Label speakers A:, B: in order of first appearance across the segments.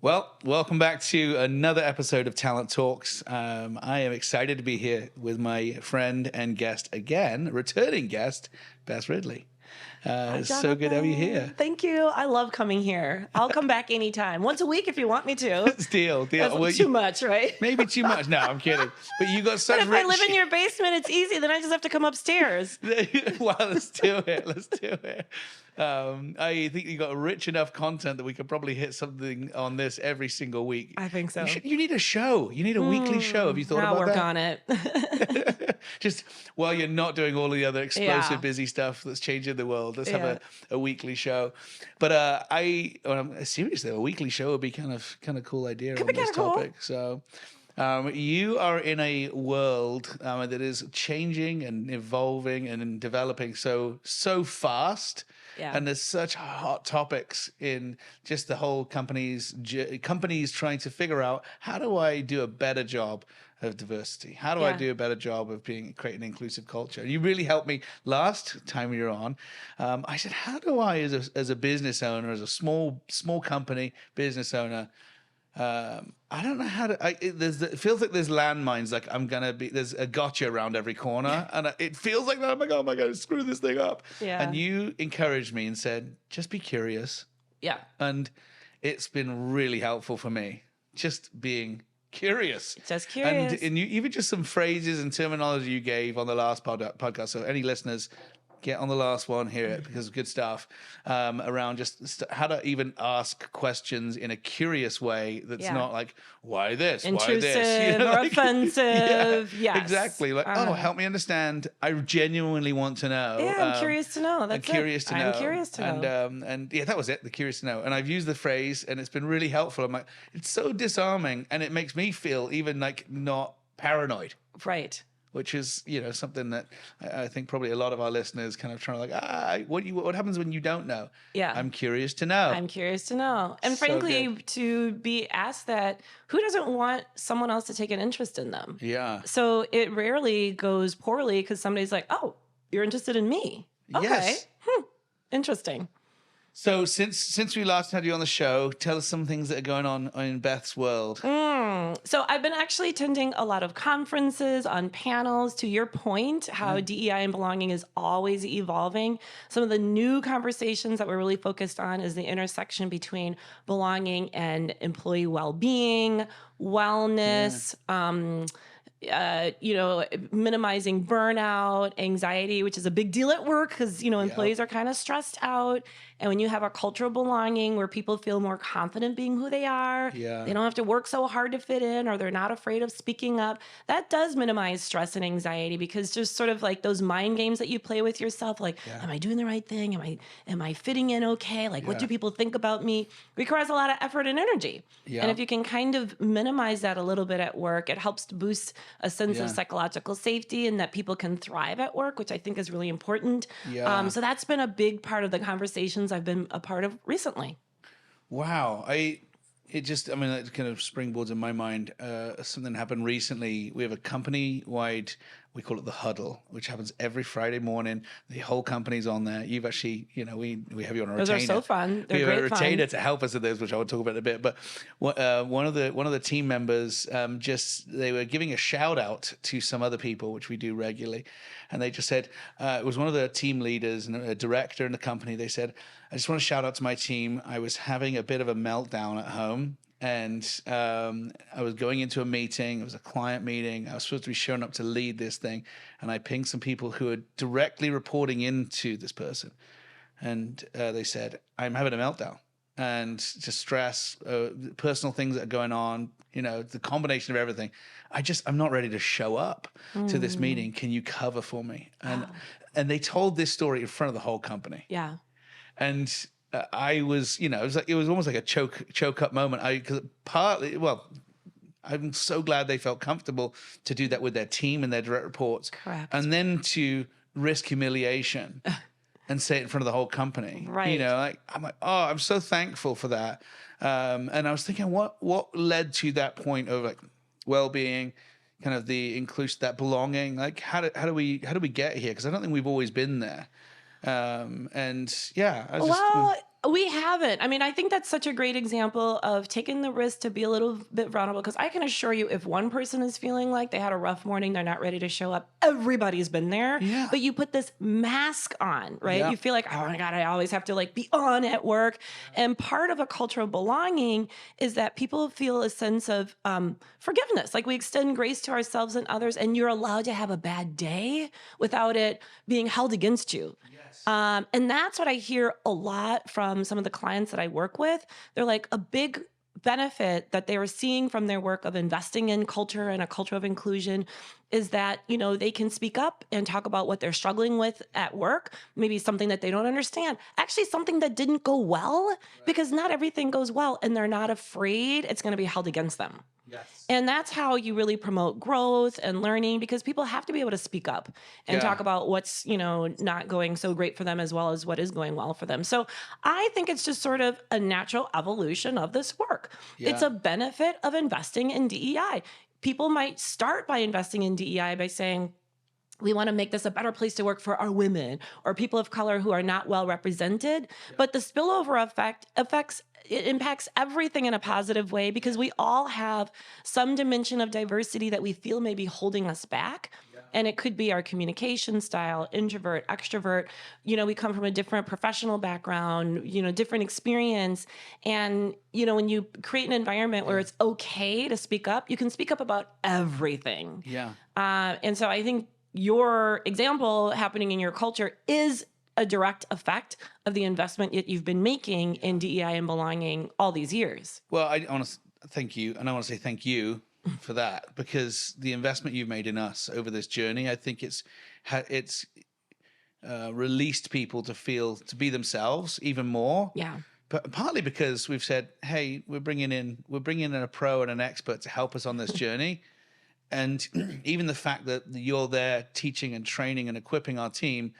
A: Well, welcome back to another episode of Talent Talks. I am excited to be here with my friend and guest again, returning guest, Beth Ridley. So good to have you here.
B: Thank you. I love coming here. I'll come back anytime. Once a week if you want me to.
A: Deal.
B: That's
A: Well,
B: too much, right?
A: Maybe too much. No, I'm kidding. But you got such
B: But if I live in your basement, it's easy. Then I just have to come upstairs.
A: Well, let's do it. Let's do it. I think you got rich enough content that we could probably hit something on this every single week.
B: I think so.
A: You need a show. You need a weekly show. Have you thought about that?
B: I'll work on it.
A: Just while you're not doing all the other explosive, busy stuff that's changing the world, let's have a weekly show. But seriously, a weekly show would be kind of cool idea on this topic. Cool. So. You are in a world that is changing and evolving and developing so fast. Yeah. And there's such hot topics in just the whole companies trying to figure out, how do I do a better job of diversity? How do I do a better job of creating an inclusive culture? You really helped me last time we were on. I said, how do I, as a business owner, as a small company business owner, I don't know how to. It feels like there's landmines. Like there's a gotcha around every corner, and it feels like, oh my god, screw this thing up. Yeah. And you encouraged me and said, just be curious. Yeah. And it's been really helpful for me, just being curious.
B: Just curious.
A: And you, even just some phrases and terminology you gave on the last podcast. So any listeners, get on the last one, hear it, because of good stuff around just how to even ask questions in a curious way that's not like, why this?
B: Intrusive,
A: why this?
B: or offensive.
A: Yes. Exactly. Like, help me understand. I genuinely want to know.
B: Yeah, I'm curious to know.
A: I'm curious to know. And that was it, the curious to know. And I've used the phrase, and it's been really helpful. I'm like, it's so disarming, and it makes me feel even like not paranoid.
B: Right.
A: Which is, something that I think probably a lot of our listeners kind of trying to what happens when you don't know? Yeah. I'm curious to know.
B: I'm curious to know. And frankly, to be asked that, who doesn't want someone else to take an interest in them? Yeah. So it rarely goes poorly because somebody's like, oh, you're interested in me. Okay. Yes. Interesting.
A: So since we last had you on the show, tell us some things that are going on in Beth's world.
B: So I've been actually attending a lot of conferences, on panels. To your point, how DEI and belonging is always evolving. Some of the new conversations that we're really focused on is the intersection between belonging and employee well-being, wellness, minimizing burnout, anxiety, which is a big deal at work because, employees are kind of stressed out. And when you have a culture of belonging where people feel more confident being who they are, they don't have to work so hard to fit in, or they're not afraid of speaking up, that does minimize stress and anxiety, because just sort of like those mind games that you play with yourself, like, am I doing the right thing? Am I fitting in okay? Like, what do people think about me? Requires a lot of effort and energy. Yeah. And if you can kind of minimize that a little bit at work, it helps to boost a sense of psychological safety and that people can thrive at work, which I think is really important. Yeah. So that's been a big part of the conversations I've been a part of recently.
A: Wow. That kind of springboards in my mind. Something happened recently. We have a company-wide, we call it the huddle, which happens every Friday morning. The whole company's on there. You've actually, we have you on a retainer.
B: Those are so fun. They're
A: we have
B: great
A: a retainer
B: fun.
A: to help us with those, which I will talk about in a bit. But one of the team members they were giving a shout out to some other people, which we do regularly, and they just said it was one of the team leaders and a director in the company. They said, I just want to shout out to my team. I was having a bit of a meltdown at home. And I was going into a meeting. It was a client meeting. I was supposed to be showing up to lead this thing. And I pinged some people who are directly reporting into this person. And they said, I'm having a meltdown. And just stress, personal things that are going on, the combination of everything. I'm not ready to show up to this meeting. Can you cover for me? And they told this story in front of the whole company. Yeah. And I was, it was almost like a choke up moment. I'm so glad they felt comfortable to do that with their team and their direct reports. Correct. And then to risk humiliation and say it in front of the whole company. Right. I'm like, oh, I'm so thankful for that. And I was thinking, what led to that point of like well-being, kind of the inclusion, that belonging? Like, how do we get here? Because I don't think we've always been there.
B: We haven't. I mean, I think that's such a great example of taking the risk to be a little bit vulnerable, because I can assure you, if one person is feeling like they had a rough morning, they're not ready to show up, everybody's been there.
A: Yeah.
B: But you put this mask on, right?
A: Yeah.
B: You feel like, oh my God, I always have to like be on at work. And part of a culture of belonging is that people feel a sense of forgiveness. Like we extend grace to ourselves and others, and you're allowed to have a bad day without it being held against you. And that's what I hear a lot from some of the clients that I work with. They're like, a big benefit that they were seeing from their work of investing in culture and a culture of inclusion is that, you know, they can speak up and talk about what they're struggling with at work, maybe something that they don't understand, actually something that didn't go well, because not everything goes well, and they're not afraid it's going to be held against them.
A: Yes.
B: And that's how you really promote growth and learning, because people have to be able to speak up and talk about what's, you know, not going so great for them as well as what is going well for them. So I think it's just sort of a natural evolution of this work. Yeah. It's a benefit of investing in DEI. People might start by investing in DEI by saying, we want to make this a better place to work for our women or people of color who are not well represented. Yeah. But the spillover effect it impacts everything in a positive way, because we all have some dimension of diversity that we feel may be holding us back. Yeah. And it could be our communication style, introvert, extrovert. You know, we come from a different professional background, you know, different experience. And, you know, when you create an environment where it's okay to speak up, you can speak up about everything.
A: Yeah.
B: And so I think your example happening in your culture is a direct effect of the investment that you've been making in DEI and belonging all these years.
A: Well, I want to thank you, and I want to say thank you for that, because the investment you've made in us over this journey, I think it's released people to be themselves even more.
B: Yeah.
A: But partly because we've said, hey, we're bringing in a pro and an expert to help us on this journey. And even the fact that you're there teaching and training and equipping our team,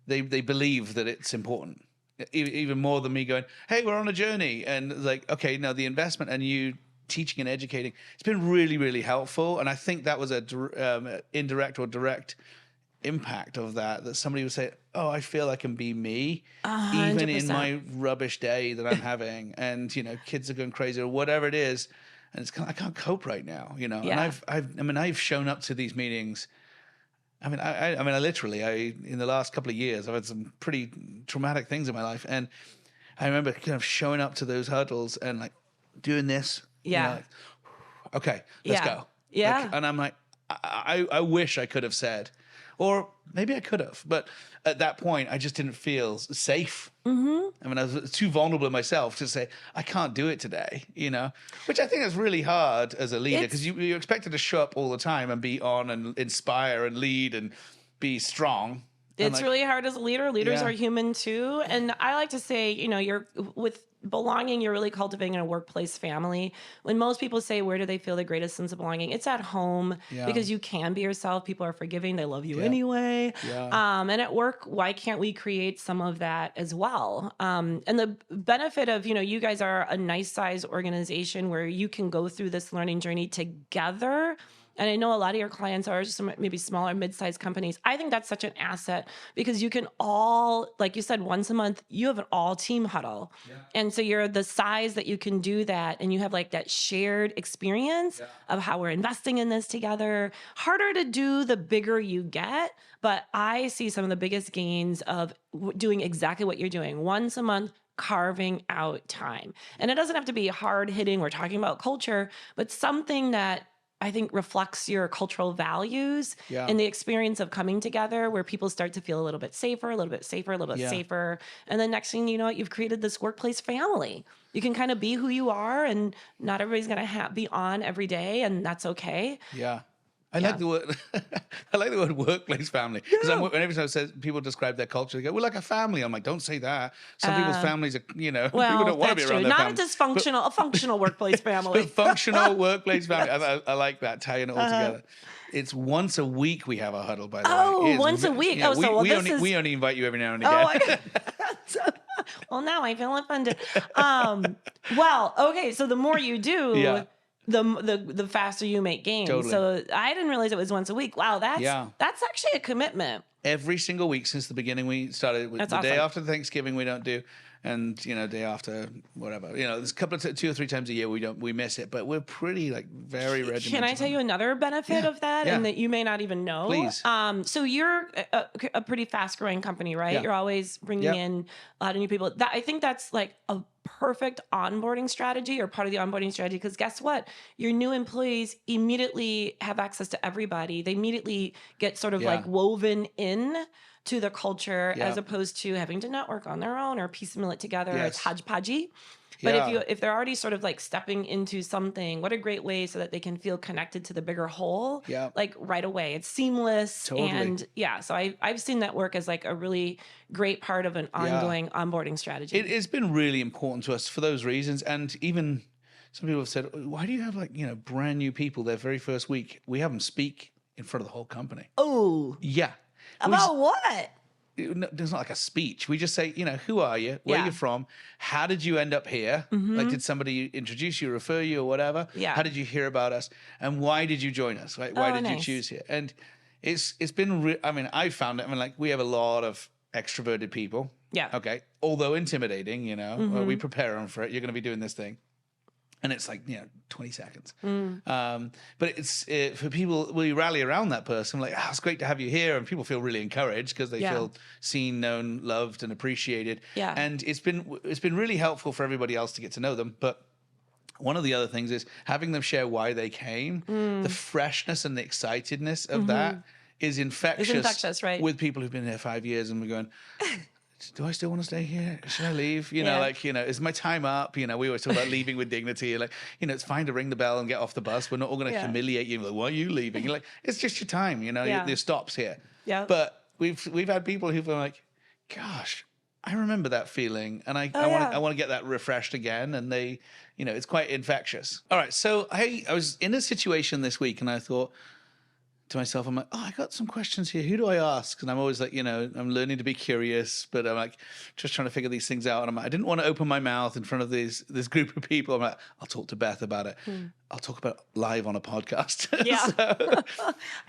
A: they believe that it's important, even more than me going, hey, we're on a journey. And like, okay, now the investment and you teaching and educating, it's been really, really helpful. And I think that was a indirect or direct impact of that somebody would say, oh, I feel I can be me 100%. Even in my rubbish day that I'm having. And, you know, kids are going crazy or whatever it is. And it's kind of, I can't cope right now, you know. Yeah. And I've shown up to these meetings. I literally, in the last couple of years, I've had some pretty traumatic things in my life. And I remember kind of showing up to those huddles and like doing this.
B: Yeah.
A: You know, like, okay, let's go.
B: Yeah.
A: Like, and I'm like, I wish I could have said, or maybe I could have, but at that point, I just didn't feel safe. Mm-hmm. I mean, I was too vulnerable in myself to say, I can't do it today, you know, which I think is really hard as a leader, because you're expected to show up all the time and be on and inspire and lead and be strong.
B: It's really hard as a leader. Leaders are human too. And I like to say, you know, you're with belonging, you're really cultivating a workplace family. When most people say, where do they feel the greatest sense of belonging? It's at home, because you can be yourself. People are forgiving. They love you anyway. Yeah. And at work, why can't we create some of that as well? And the benefit of, you know, you guys are a nice size organization where you can go through this learning journey together. And I know a lot of your clients are some maybe smaller, mid-sized companies. I think that's such an asset, because you can all, like you said, once a month, you have an all-team huddle. Yeah. And so you're the size that you can do that, and you have like that shared experience of how we're investing in this together. Harder to do the bigger you get, but I see some of the biggest gains of doing exactly what you're doing. Once a month, carving out time. And it doesn't have to be hard-hitting. We're talking about culture, but something that I think reflects your cultural values and the experience of coming together, where people start to feel a little bit safer, a little bit safer. And then next thing you know, you've created this workplace family. You can kind of be who you are, and not everybody's going to be on every day, and that's okay.
A: Yeah. I like the word. I like the word workplace family, because every time people describe their culture, they go, "We're like a family." I'm like, "Don't say that." Some people's families are, you know, people don't want to be around their family.
B: Not a functional workplace family.
A: A functional workplace family. I like that, tying it all together. It's once a week we have a huddle, by the way.
B: Oh, once a week.
A: Yeah, we only invite you every now and again.
B: Well, now I feel offended. Well, okay. So the more you do. The faster you make gains. Totally. So I didn't realize it was once a week. Wow, that's actually a commitment.
A: every single week since the beginning. We started with
B: That's
A: the
B: awesome.
A: day after Thanksgiving we don't do, and day after whatever. There's a couple of 2 or 3 times a year we miss it, but we're pretty like very regimented.
B: Can I tell you another benefit of that, and that you may not even know?
A: Please.
B: So you're a pretty fast growing company, right?
A: Yeah.
B: You're always bringing in a lot of new people. I think that's like a perfect onboarding strategy, or part of the onboarding strategy, because guess what? Your new employees immediately have access to everybody. They immediately get sort of like woven in to the culture, as opposed to having to network on their own or piecemeal it together. It's hodgepodgey. But if they're already sort of like stepping into something, what a great way so that they can feel connected to the bigger whole, like right away. It's seamless.
A: Totally.
B: And so I've seen that work as like a really great part of an ongoing onboarding strategy.
A: It's been really important to us for those reasons. And even some people have said, why do you have like, brand new people their very first week? We have them speak in front of the whole company.
B: Oh.
A: Yeah.
B: About what?
A: There's not like a speech. We just say, who are you? Where are you from? How did you end up here? Like, did somebody introduce you, refer you, or whatever?
B: Yeah.
A: How did you hear about us? And why did you join us? Right? Why did you choose here? And it's been, I found it. Like, we have a lot of extroverted people.
B: Yeah.
A: Okay. Although intimidating, we prepare them for it. You're going to be doing this thing. And it's like, 20 seconds. But it's for people, we rally around that person, like, it's great to have you here. And people feel really encouraged because they feel seen, known, loved, and appreciated.
B: Yeah.
A: And it's been really helpful for everybody else to get to know them. But one of the other things is having them share why they came. The freshness and the excitedness of that is infectious.
B: It's infectious, right?
A: With people who've been there 5 years and we're going, do I still want to stay here? Should I leave? Is my time up? We always talk about leaving with dignity. Like, it's fine to ring the bell and get off the bus. We're not all going to humiliate you. Like, why are you leaving? You're like, it's just your time. Your stops here. Yeah. But we've had people who've been like, gosh, I remember that feeling, and I want to get that refreshed again. And they, it's quite infectious. All right, so I was in a situation this week, and I thought to myself, I'm like, I got some questions here. Who do I ask? And I'm always like, I'm learning to be curious, but I'm like just trying to figure these things out. And I didn't want to open my mouth in front of this group of people. I'm like, I'll talk to Beth about it. I'll talk about it live on a podcast.
B: Yeah.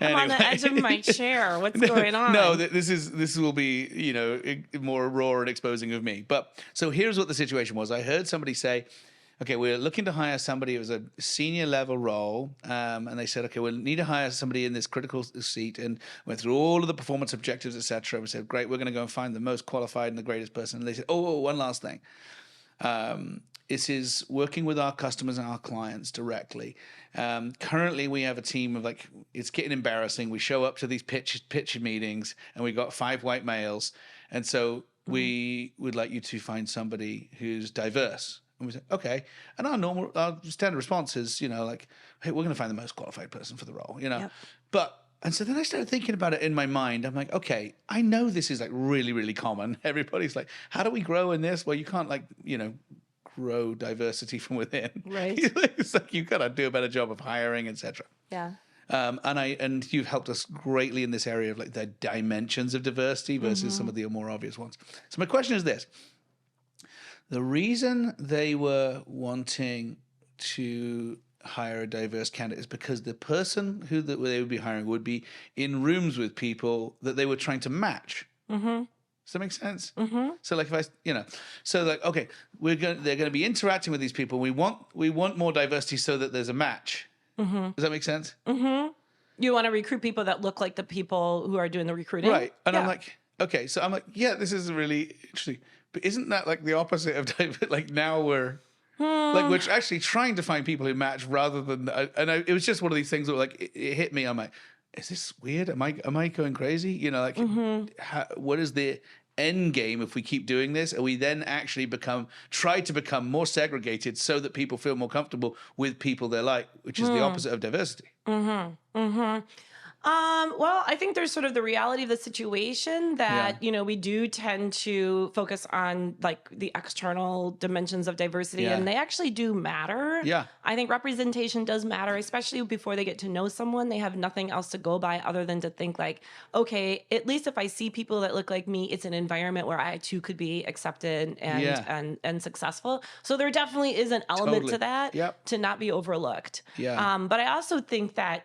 B: I'm on the edge of my chair. What's going on?
A: No, this will be, more raw and exposing of me. But so here's what the situation was. I heard somebody say, okay, we're looking to hire somebody. It was a senior level role. And they said, okay, we need to hire somebody in this critical seat. And went through all of the performance objectives, et cetera. We said, great, we're going to go and find the most qualified and the greatest person. And they said, one last thing. This is working with our customers and our clients directly. Currently, we have a team of it's getting embarrassing. We show up to these pitch meetings and we got 5 white males. And so we would like you to find somebody who's diverse. And we said, okay. And our standard response is, hey, we're going to find the most qualified person for the role, Yep. And so then I started thinking about it in my mind. I'm like, okay, I know this is really, really common. Everybody's like, how do we grow in this? Well, you can't grow diversity from within.
B: Right.
A: It's like you've got to do a better job of hiring, etc.
B: Yeah.
A: And you've helped us greatly in this area of the dimensions of diversity versus some of the more obvious ones. So my question is this. The reason they were wanting to hire a diverse candidate is because the person who they would be hiring would be in rooms with people that they were trying to match. Mm-hmm. Does that make sense? Mm-hmm. So if okay, they're going to be interacting with these people. We want more diversity so that there's a match. Mm-hmm. Does that make sense?
B: Mm-hmm. You want to recruit people that look like the people who are doing the recruiting?
A: Right. And I'm like, okay, so I'm like, yeah, this is really interesting. But isn't that the opposite of now we're we're actually trying to find people who match rather than it was just one of these things that it hit me. I'm like, is this weird? Am I going crazy? What is the end game if we keep doing this? And we then actually try to become more segregated so that people feel more comfortable with people they like, which is the opposite of diversity. Mm-hmm. Mm-hmm.
B: Well, I think there's sort of the reality of the situation that, we do tend to focus on the external dimensions of diversity and they actually do matter.
A: Yeah.
B: I think representation does matter, especially before they get to know someone. They have nothing else to go by other than to think okay, at least if I see people that look like me, it's an environment where I too could be accepted and successful. So there definitely is an element to that to not be overlooked.
A: Yeah.
B: But I also think that,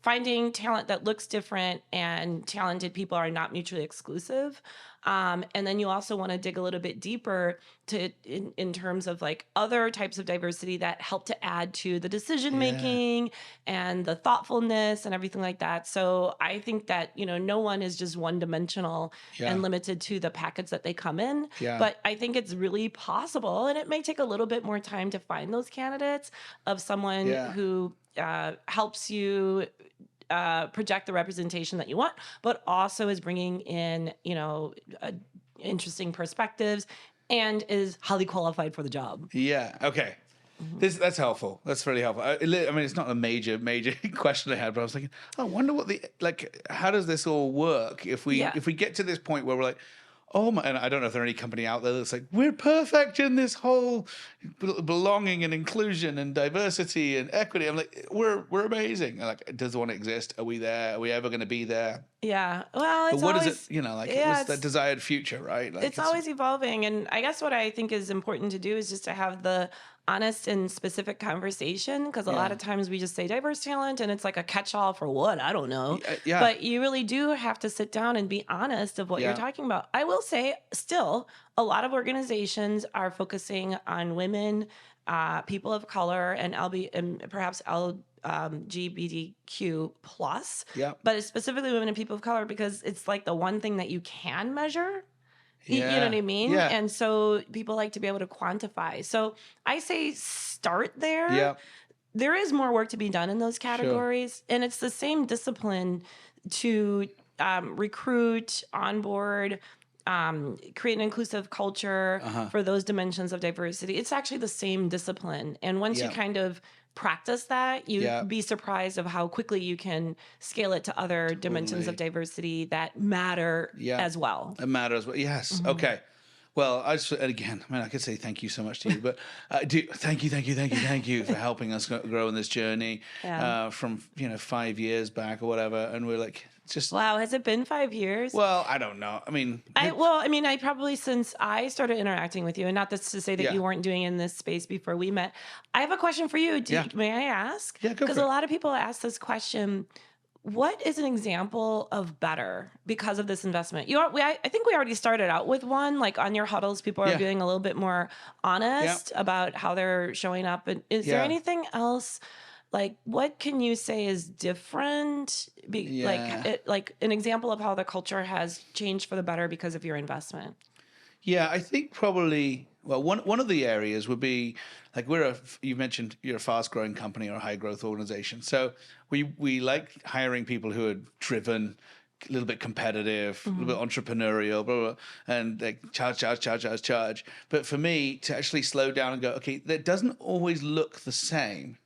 B: finding talent that looks different and talented people are not mutually exclusive. And then you also want to dig a little bit deeper in terms of like other types of diversity that help to add to the decision making and the thoughtfulness and everything like that. So I think that, no one is just one dimensional and limited to the package that they come in. But I think it's really possible, and it may take a little bit more time to find those candidates of someone who helps you project the representation that you want, but also is bringing in, interesting perspectives and is highly qualified for the job.
A: Yeah. Okay. That's helpful. That's really helpful. I mean, it's not a major question I had, but I was thinking, I wonder what how does this all work if we get to this point where we're like, oh my, and I don't know if there's any company out there that's like, we're perfect in this whole belonging and inclusion and diversity and equity. I'm like, we're amazing. Like, does one exist? Are we there? Are we ever going to be there?
B: Yeah. Well, it's
A: what
B: always,
A: is it, what's that desired future, right? Like,
B: it's always evolving. And I guess what I think is important to do is just to have the honest and specific conversation, because a lot of times we just say diverse talent and it's like a catch-all for what? I don't know. But you really do have to sit down and be honest of what you're talking about. I will say still a lot of organizations are focusing on women, people of color, and perhaps LGBTQ plus. But it's specifically women and people of color because it's like the one thing that you can measure. You know what I mean?
A: Yeah.
B: And so people like to be able to quantify. So I say start there.
A: Yeah.
B: There is more work to be done in those categories. And it's the same discipline to recruit, onboard, create an inclusive culture for those dimensions of diversity. It's actually the same discipline. And once you kind of practice that, you'd be surprised of how quickly you can scale it to other dimensions of diversity that matter as well.
A: It matters. Yes. Okay. Well, I could say thank you so much to you, but thank you for helping us grow in this journey from 5 years back or whatever. And we're like,
B: wow, has it been 5 years?
A: Well, I don't know. I mean,
B: I probably, since I started interacting with you, and not this to say that you weren't doing in this space before we met. I have a question for you. May I ask?
A: Yeah, go for it.
B: Because a lot of people ask this question. What is an example of better because of this investment? I think we already started out with one, like on your huddles, people are being a little bit more honest about how they're showing up. And is there anything else? Like, what can you say is different? Like an example of how the culture has changed for the better because of your investment.
A: Yeah, I think probably, well, one of the areas would be, like, you mentioned you're a fast-growing company or a high-growth organization. So we like hiring people who are driven, a little bit competitive, a little bit entrepreneurial, blah, blah, and like charge. But for me, to actually slow down and go, okay, that doesn't always look the same.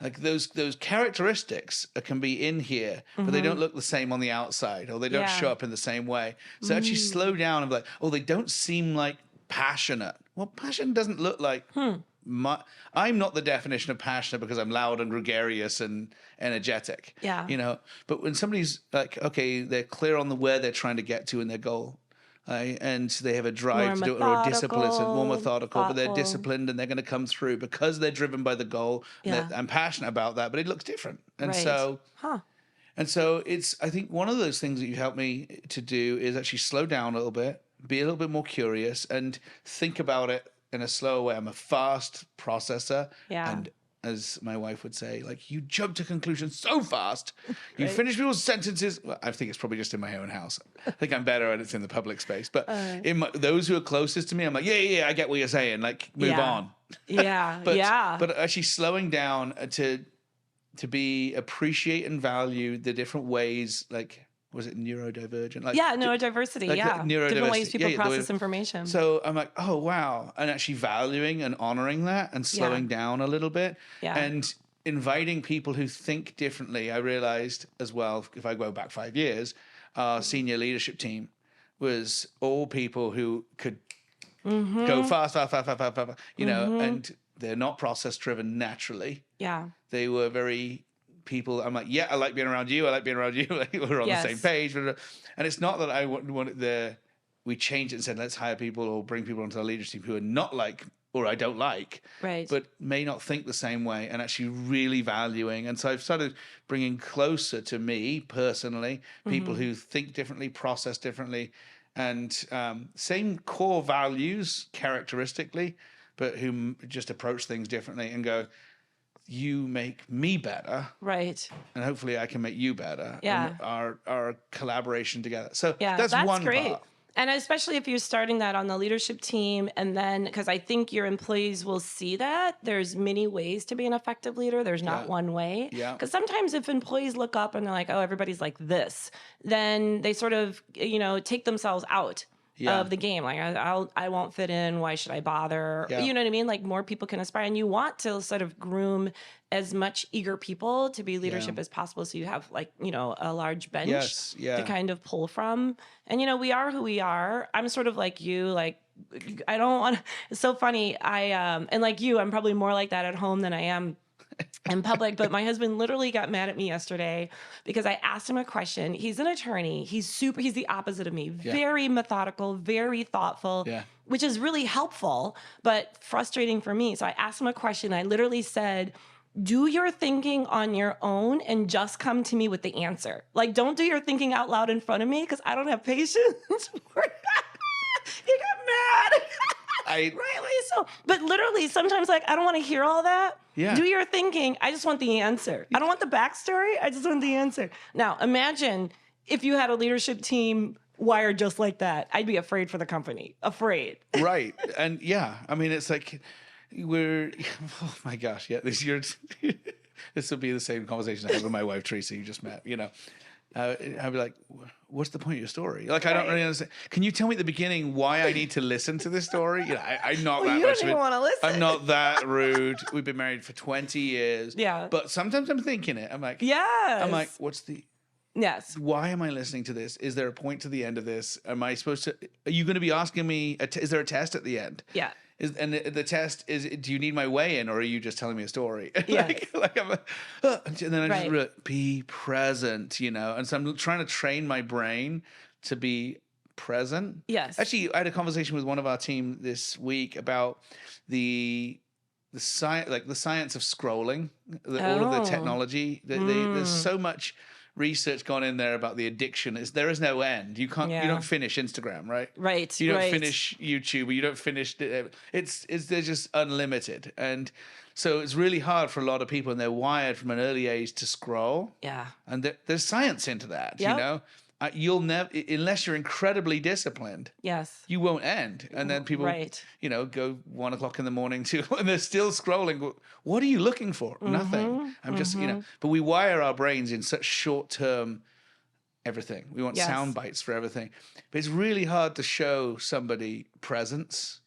A: Like those characteristics can be in here, but they don't look the same on the outside, or they don't show up in the same way. So actually slow down and be like, oh, they don't seem like passionate. Well, passion doesn't look like I'm not the definition of passionate because I'm loud and gregarious and energetic. But when somebody's like, okay, they're clear on where they're trying to get to in their goal. And they have a drive to do it, or a discipline, and more methodical, but they're disciplined and they're going to come through because they're driven by the goal. I'm passionate about that, but it looks different. And so it's, I think one of those things that you helped me to do is actually slow down a little bit, be a little bit more curious, and think about it in a slower way. I'm a fast processor. And as my wife would say, like, you jump to conclusions so fast. You finish people's sentences. Well, I think it's probably just in my own house. I think I'm better and it's in the public space. But those who are closest to me, I'm like, yeah, I get what you're saying. Like, move on. But actually slowing down to appreciate and value the different ways, like, was it neurodivergent? Like,
B: neurodiversity.
A: Neurodiversity.
B: Different ways people process information.
A: So I'm like, oh, wow. And actually valuing and honoring that and slowing down a little bit. And inviting people who think differently. I realized as well, if I go back 5 years, our senior leadership team was all people who could go fast, and they're not process driven naturally. They were very... people, I'm like, I like being around you. Like, we're on the same page. And it's not that I wanted we changed it and said, let's hire people or bring people onto the leadership team who are not like or I don't like, but may not think the same way, and actually really valuing. And so I've started bringing closer to me personally people who think differently, process differently, and same core values characteristically, but who just approach things differently and go, you make me better,
B: right?
A: And hopefully I can make you better.
B: Yeah,
A: and our collaboration together. So
B: yeah,
A: that's one
B: great.
A: part.
B: And especially if you're starting that on the leadership team, and then because I think your employees will see that there's many ways to be an effective leader. There's not one way.
A: Yeah.
B: Because sometimes if employees look up and they're like, oh, everybody's like this, then they sort of, take themselves out of the game. Like, I won't fit in. Why should I bother?
A: Yeah.
B: You know what I mean? Like, more people can aspire. And you want to sort of groom as much eager people to be leadership as possible. So you have a large bench to kind of pull from. And, we are who we are. I'm sort of like you, like, I don't want, it's so funny. And like you, I'm probably more like that at home than I am in public. But my husband literally got mad at me yesterday because I asked him a question. He's an attorney. He's the opposite of me. Very methodical, very thoughtful, which is really helpful, but frustrating for me. So I asked him a question. I literally said, do your thinking on your own and just come to me with the answer. Like, don't do your thinking out loud in front of me because I don't have patience for that. He got mad. Rightly so. But literally, sometimes, like, I don't want to hear all that.
A: Yeah.
B: Do your thinking. I just want the answer. I don't want the backstory. I just want the answer. Now, imagine if you had a leadership team wired just like that. I'd be afraid for the company. Afraid.
A: Right. And I mean, it's like oh my gosh, this will be the same conversation I have with my wife, Teresa, you just met, I'd be like, what's the point of your story? Like, I don't really understand. Can you tell me at the beginning why I need to listen to this story? I'm not that
B: you
A: much
B: don't even want to listen.
A: I'm not that rude. We've been married for 20 years.
B: Yeah.
A: But sometimes I'm thinking it. I'm like,
B: Yes.
A: Why am I listening to this? Is there a point to the end of this? Are you going to be asking me, is there a test at the end?
B: Yeah.
A: And the test is, do you need my way in, or are you just telling me a story?
B: Yes.
A: And then I just be present, And so I'm trying to train my brain to be present.
B: Yes.
A: Actually, I had a conversation with one of our team this week about the science of scrolling, all of the technology. There's so much research gone in there about the addiction. There is no end. You don't finish Instagram, right?
B: Right.
A: You don't finish YouTube, or you don't finish they're just unlimited. And so it's really hard for a lot of people, and they're wired from an early age to scroll.
B: Yeah.
A: And there's science into that, You'll never, unless you're incredibly disciplined.
B: Yes.
A: You won't end. And then people, go 1 o'clock in the morning and they're still scrolling. What are you looking for? Nothing. I'm just, but we wire our brains in such short-term everything. We want sound bites for everything. But it's really hard to show somebody presence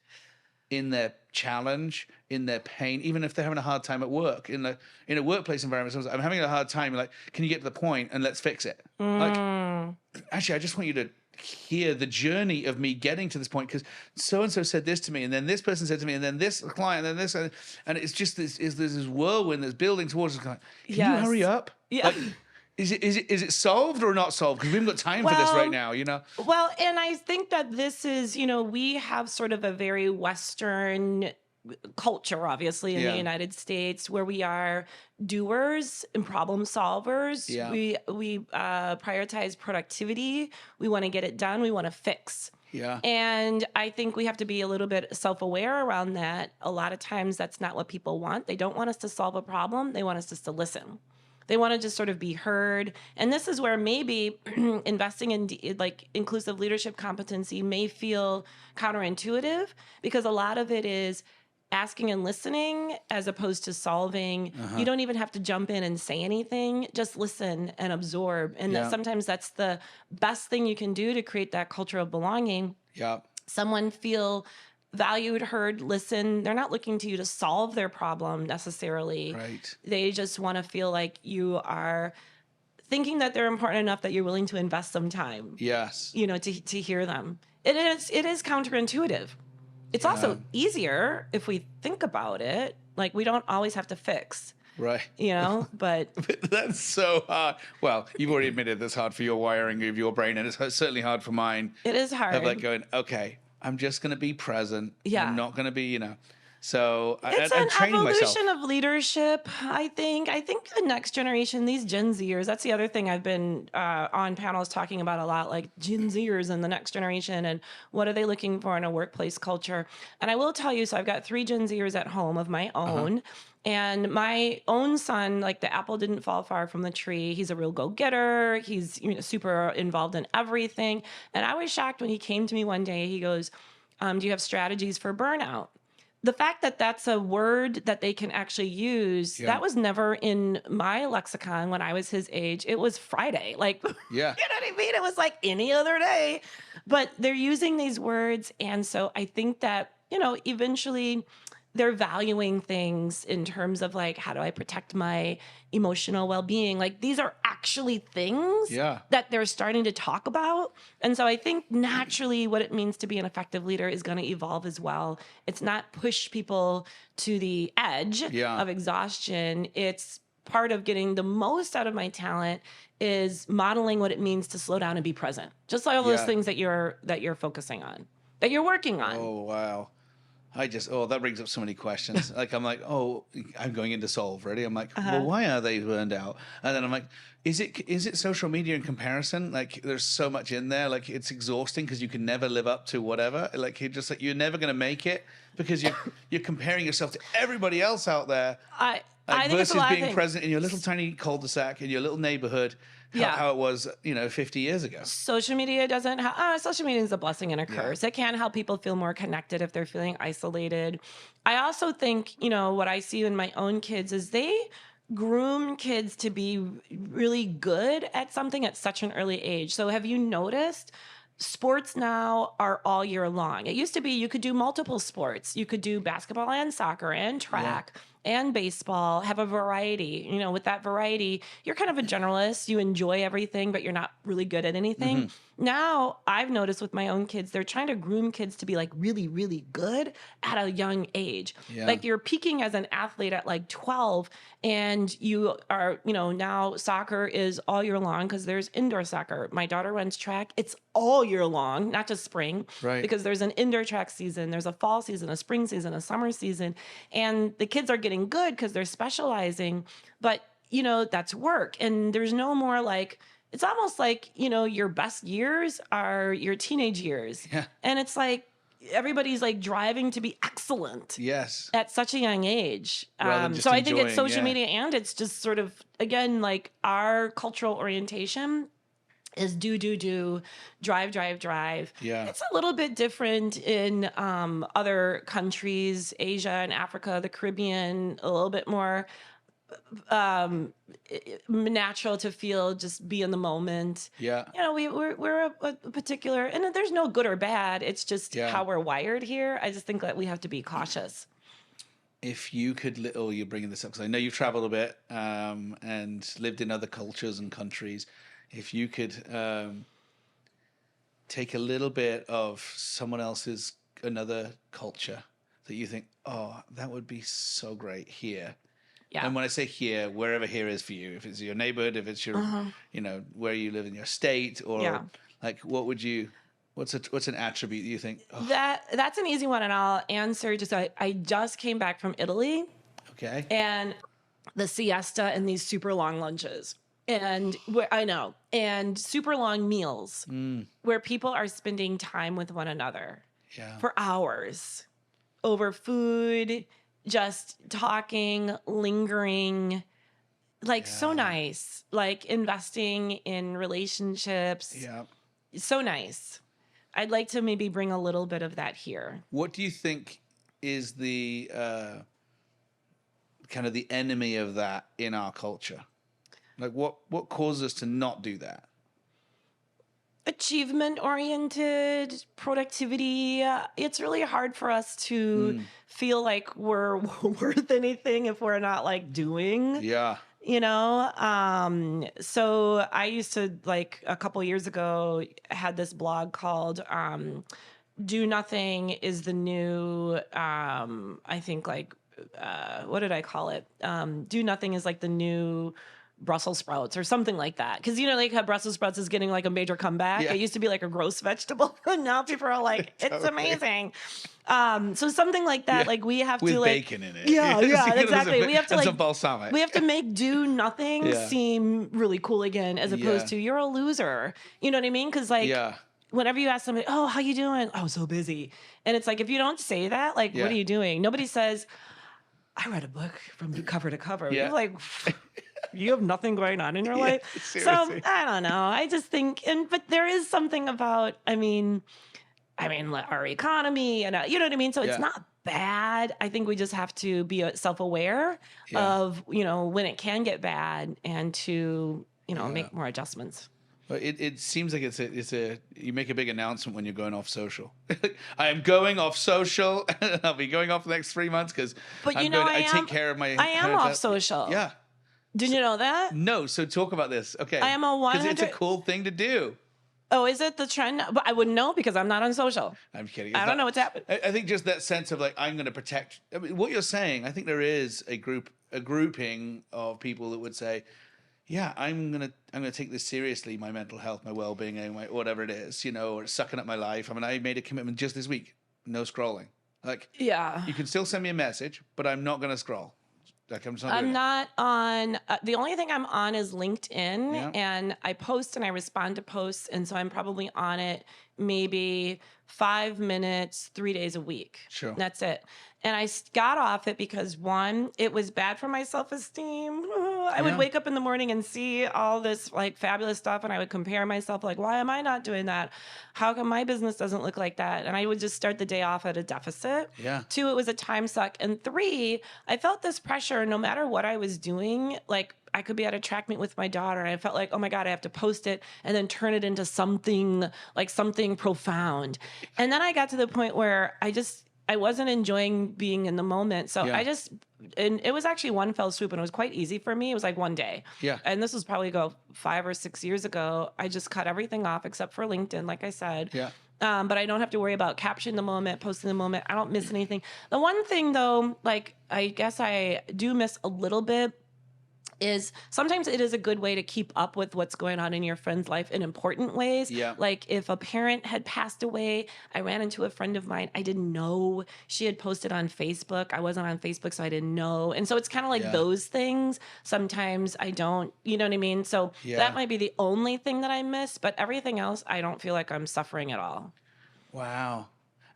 A: in their challenge, in their pain, even if they're having a hard time at work. In a workplace environment, I'm having a hard time. Like, can you get to the point and let's fix it? Like, actually, I just want you to hear the journey of me getting to this point, because so-and-so said this to me, and then this person said to me, and then this client, and then this, and it's just there's this whirlwind that's building towards us. Can you hurry up?
B: Yeah.
A: Like, is it solved or not solved? Because we haven't got time for this right now,
B: Well, and I think that this is, we have sort of a very Western culture, obviously, in the United States, where we are doers and problem solvers.
A: Yeah.
B: We prioritize productivity. We want to get it done. We want to fix.
A: Yeah.
B: And I think we have to be a little bit self-aware around that. A lot of times that's not what people want. They don't want us to solve a problem. They want us just to listen. They want to just sort of be heard. And this is where maybe investing in inclusive leadership competency may feel counterintuitive, because a lot of it is asking and listening as opposed to solving. You don't even have to jump in and say anything. Just listen and absorb. And sometimes that's the best thing you can do to create that culture of belonging.
A: Yeah.
B: Someone feel valued, heard, listen. They're not looking to you to solve their problem necessarily.
A: Right.
B: They just want to feel like you are thinking that they're important enough that you're willing to invest some time.
A: Yes.
B: To hear them. It is counterintuitive. It's also easier if we think about it. Like, we don't always have to fix.
A: Right.
B: But
A: that's so hard. Well, you've already admitted that's hard for your wiring of your brain, and it's certainly hard for mine.
B: It is hard.
A: Of like going, okay, I'm just going to be present.
B: Yeah.
A: I'm not going to be, So
B: it's
A: I'm
B: an
A: training myself.
B: evolution of leadership. I think the next generation, these Gen Zers, that's the other thing I've been on panels talking about a lot, like Gen Zers and the next generation and what are they looking for in a workplace culture. And I will tell you, so I've got 3 Gen Zers at home of my own. And my own son, like the apple didn't fall far from the tree. He's a real go-getter. He's super involved in everything. And I was shocked when he came to me one day. He goes, do you have strategies for burnout? The fact that that's a word that they can actually use, that was never in my lexicon when I was his age. It was Friday. Like, you know what I mean? It was like any other day. But they're using these words. And so I think that, eventually they're valuing things in terms of like, how do I protect my emotional well-being? Like these are actually things that they're starting to talk about. And so I think naturally what it means to be an effective leader is going to evolve as well. It's not push people to the edge of exhaustion. It's part of getting the most out of my talent is modeling what it means to slow down and be present. Just like all those things that you're focusing on, that you're working on.
A: Oh, wow. That brings up so many questions. Like, I'm like, I'm going into solve, ready? I'm like, well, why are they burned out? And then I'm like, is it social media in comparison? Like, there's so much in there. Like, it's exhausting because you can never live up to whatever. Like, you're never going to make it because you're comparing yourself to everybody else out there.
B: I think
A: versus
B: it's a lot
A: being present in your little tiny cul-de-sac in your little neighborhood. How it was, 50 years ago.
B: Social media social media is a blessing and a curse. It can help people feel more connected if they're feeling isolated. I also think, what I see in my own kids is they groom kids to be really good at something at such an early age. So have you noticed sports now are all year long? It used to be you could do multiple sports. You could do basketball and soccer and track and baseball, have a variety. With that variety, you're kind of a generalist. You enjoy everything, but you're not really good at anything. Now, I've noticed with my own kids, they're trying to groom kids to be like really, really good at a young age. Like you're peaking as an athlete at like 12 and you are, now soccer is all year long because there's indoor soccer. My daughter runs track. It's all year long, not just spring, because there's an indoor track season, there's a fall season, a spring season, a summer season, and the kids are getting good because they're specializing, but that's work. And there's no more like, it's almost like, your best years are your teenage years. And it's like, everybody's like driving to be excellent at such a young age. So I think it's social media and it's just sort of, again, like our cultural orientation is do, drive. It's a little bit different in other countries, Asia and Africa, the Caribbean, a little bit more natural to feel, just be in the moment. We're a particular, and there's no good or bad. It's just how we're wired here. I just think that we have to be cautious.
A: If you could, you're bringing this up because I know you've traveled a bit and lived in other cultures and countries. If you could take a little bit of someone else's, another culture that you think, that would be so great here. And when I say here, wherever here is for you, if it's your neighborhood, if it's your, where you live in your state, or like, what's an attribute you think?
B: That's an easy one, and I'll answer. I just came back from Italy.
A: Okay.
B: And the siesta and these super long lunches. And and super long meals where people are spending time with one another for hours over food, just talking, lingering, like so nice, like investing in relationships. So nice. I'd like to maybe bring a little bit of that here.
A: What do you think is the kind of the enemy of that in our culture? Like what causes us to not do that?
B: Achievement oriented, productivity. It's really hard for us to feel like we're worth anything if we're not like doing. So I used to, like a couple years ago, had this blog called Do Nothing is the New, I think like, what did I call it? Do Nothing is like the new Brussels sprouts or something like that. Because, you know, like how Brussels sprouts is getting like a major comeback. Yeah. It used to be like a gross vegetable. And now people are like, it's amazing. So something like that, like we have
A: with
B: to like
A: bacon in it.
B: Yeah, exactly. We have to like
A: some balsamic.
B: We have to make do nothing seem really cool again, as opposed to you're a loser. You know what I mean? Because like whenever you ask somebody, oh, how you doing? Oh, so busy. And it's like, if you don't say that, like, what are you doing? Nobody says, I read a book from cover to cover. You're like, you have nothing going on in your life. So I don't know. I just think, but there is something about, I mean, our economy and you know what I mean? So it's not bad. I think we just have to be self-aware of, you know, when it can get bad and to, you know, make more adjustments.
A: Well, it seems like you make a big announcement when you're going off social. I am going off social. I'll be going off the next 3 months because I take care of my.
B: I am off social.
A: Yeah.
B: Did you know that?
A: No. So talk about this. Okay.
B: I am a 100.
A: Because it's a cool thing to do.
B: Oh, is it the trend? But I wouldn't know because I'm not on social.
A: I'm kidding.
B: I don't know what's happening.
A: I think just that sense of like, I'm going to protect. I mean, what you're saying, I think there is a grouping of people that would say, yeah, I'm gonna take this seriously, my mental health, my well-being, whatever it is, you know, or sucking up my life. I mean, I made a commitment just this week, no scrolling. Like, you can still send me a message, but I'm not gonna scroll. Like, I'm
B: not on. The only thing I'm on is LinkedIn, and I post and I respond to posts, and so I'm probably on it maybe 5 minutes, 3 days a week.
A: Sure,
B: that's it. And I got off it because, one, it was bad for my self-esteem. I would wake up in the morning and see all this like fabulous stuff, and I would compare myself like, why am I not doing that? How come my business doesn't look like that? And I would just start the day off at a deficit.
A: Yeah.
B: 2, it was a time suck. And 3, I felt this pressure no matter what I was doing. Like, I could be at a track meet with my daughter, and I felt like, oh my God, I have to post it and then turn it into something profound. And then I got to the point where I wasn't enjoying being in the moment. So and it was actually one fell swoop, and it was quite easy for me. It was like one day.
A: Yeah.
B: And this was probably 5 or 6 years ago. I just cut everything off except for LinkedIn, like I said.
A: Yeah.
B: But I don't have to worry about capturing the moment, posting the moment. I don't miss anything. The one thing though, like I guess I do miss a little bit, is sometimes it is a good way to keep up with what's going on in your friend's life in important ways.
A: Yeah.
B: Like if a parent had passed away, I ran into a friend of mine. I didn't know she had posted on Facebook. I wasn't on Facebook, so I didn't know. And so it's kind of like those things. Sometimes I don't, you know what I mean? So that might be the only thing that I miss, but everything else, I don't feel like I'm suffering at all.
A: Wow.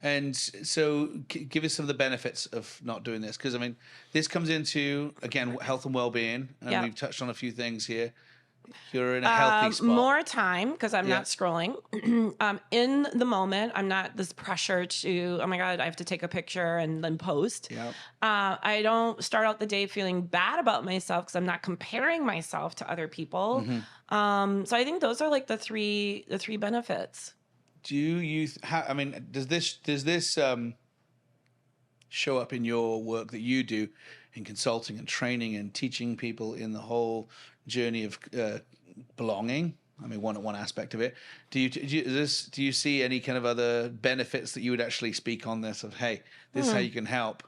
A: And so give us some of the benefits of not doing this. Because, I mean, this comes into, again, health and well-being. And we've touched on a few things here. You're in a healthy spot.
B: More time, because I'm not scrolling. In the moment, I'm not this pressure to, oh my God, I have to take a picture and then post.
A: Yep.
B: I don't start out the day feeling bad about myself because I'm not comparing myself to other people. Mm-hmm. So I think those are like the three benefits.
A: Do you? I mean, does this show up in your work that you do in consulting and training and teaching people in the whole journey of belonging? I mean, one aspect of it. Do you see any kind of other benefits that you would actually speak on this of? Hey, this is how you can help.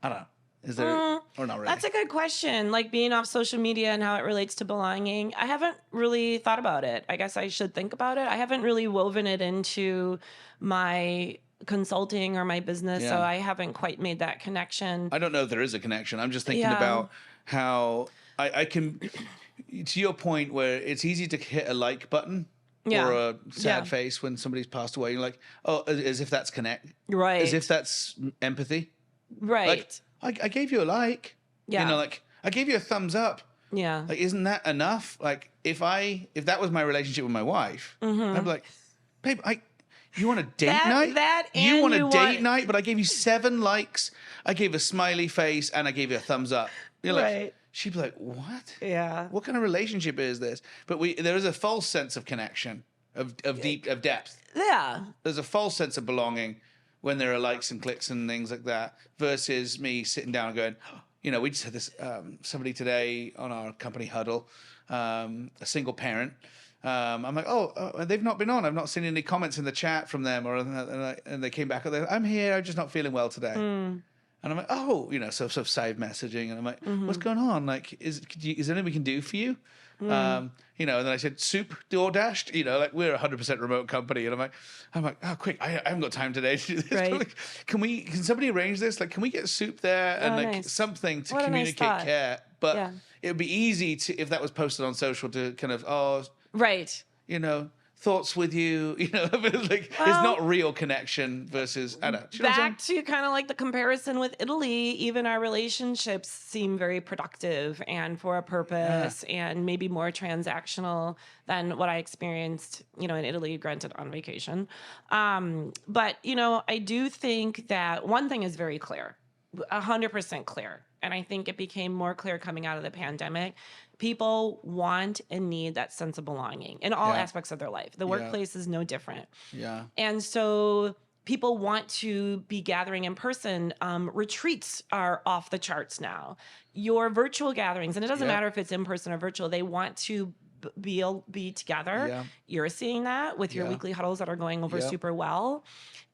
A: I don't know. Is there or not really?
B: That's a good question. Like being off social media and how it relates to belonging. I haven't really thought about it. I guess I should think about it. I haven't really woven it into my consulting or my business, so I haven't quite made that connection.
A: I don't know if there is a connection. I'm just thinking about how I can, to your point, where it's easy to hit a like button or a sad face when somebody's passed away. You're like, oh, as if that's connect,
B: right?
A: As if that's empathy,
B: right?
A: Like, I gave you a like, you know, like I gave you a thumbs up.
B: Yeah.
A: Like, isn't that enough? Like, if that was my relationship with my wife, I'd be like, babe, you want a date night? You want a date night? But I gave you 7 likes. I gave a smiley face and I gave you a thumbs up. You're like, she'd be like, what?
B: Yeah.
A: What kind of relationship is this? But there is a false sense of connection, of depth.
B: Yeah.
A: There's a false sense of belonging when there are likes and clicks and things like that, versus me sitting down and going, you know, we just had this somebody today on our company huddle, a single parent. I'm like, oh, they've not been on. I've not seen any comments in the chat from them, and they came back. I'm here. I'm just not feeling well today. And I'm like, oh, sort of side messaging. And I'm like, what's going on? Like, is there anything we can do for you? And then I said, soup DoorDashed, like we're a 100% remote company. And I'm like, oh, quick, I haven't got time today to do this.
B: Right.
A: Like, can somebody arrange this? Like, can we get soup there? And
B: nice.
A: something to
B: what
A: communicate care. But it would be easy if that was posted on social to kind of,
B: right.
A: Thoughts with you, like it's not real connection versus
B: back to kind of like the comparison with Italy. Even our relationships seem very productive and for a purpose, and maybe more transactional than what I experienced, in Italy, granted on vacation. But I do think that one thing is very clear, 100% clear, and I think it became more clear coming out of the pandemic. People want and need that sense of belonging in all aspects of their life. The workplace is no different.
A: Yeah.
B: And so people want to be gathering in person. Retreats are off the charts now. Your virtual gatherings, and it doesn't matter if it's in person or virtual, they want to be together.
A: Yeah.
B: You're seeing that with your weekly huddles that are going over super well.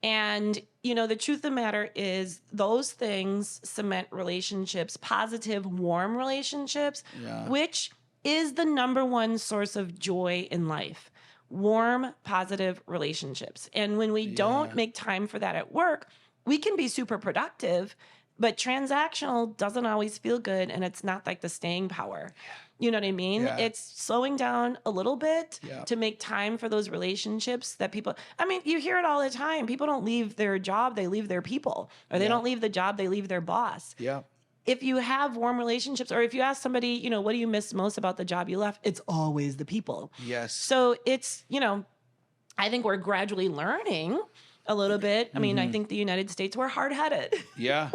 B: And, the truth of the matter is those things cement relationships, positive, warm relationships, which is the number one source of joy in life. Warm, positive relationships. And when we don't make time for that at work, we can be super productive, but transactional doesn't always feel good, and it's not like the staying power. You know what I mean?
A: Yeah.
B: It's slowing down a little bit to make time for those relationships that people, you hear it all the time. People don't leave their job, they leave their people. Or they don't leave the job, they leave their boss.
A: Yeah.
B: If you have warm relationships, or if you ask somebody, what do you miss most about the job you left? It's always the people.
A: Yes.
B: So it's, I think we're gradually learning a little bit. I think the United States, we're hard-headed.
A: Yeah.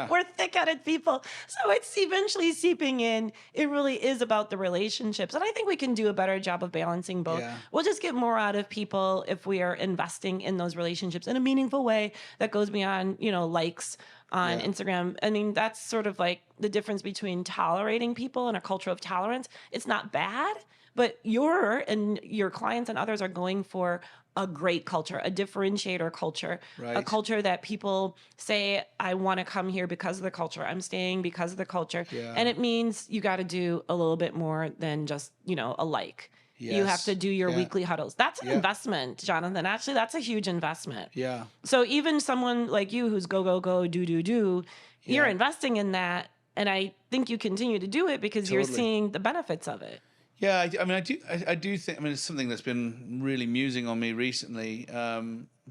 B: We're thick-headed people. So it's eventually seeping in. It really is about the relationships. And I think we can do a better job of balancing both.
A: Yeah.
B: We'll just get more out of people if we are investing in those relationships in a meaningful way that goes beyond, likes on Instagram. That's sort of like the difference between tolerating people and a culture of tolerance. It's not bad, but your clients and others are going for a great culture, a differentiator culture, a culture that people say, I want to come here because of the culture. I'm staying because of the culture. Yeah. And it means you got to do a little bit more than just, a like. Yes. You have to do your weekly huddles. That's an investment, Jonathan. Actually, that's a huge investment.
A: Yeah.
B: So even someone like you who's go, do, you're investing in that. And I think you continue to do it because you're seeing the benefits of it.
A: Yeah, I do think, it's something that's been really musing on me recently.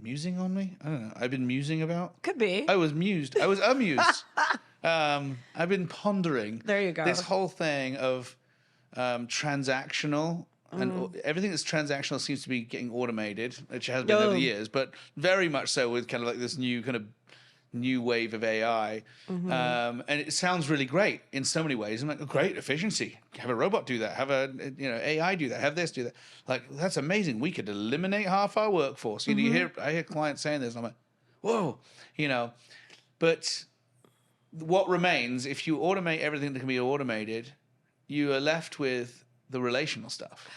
A: Musing on me? I don't know. I've been musing about?
B: Could be.
A: I was mused. I was amused. I've been pondering.
B: There you go.
A: This whole thing of transactional, and everything that's transactional seems to be getting automated, which has been over the years, but very much so with kind of like this new wave of AI. And it sounds really great in so many ways. I'm like, oh, great efficiency. Have a robot do that. Have AI do that. Have this do that. Like, that's amazing. We could eliminate half our workforce. I hear clients saying this, and I'm like, whoa, But what remains, if you automate everything that can be automated, you are left with the relational stuff.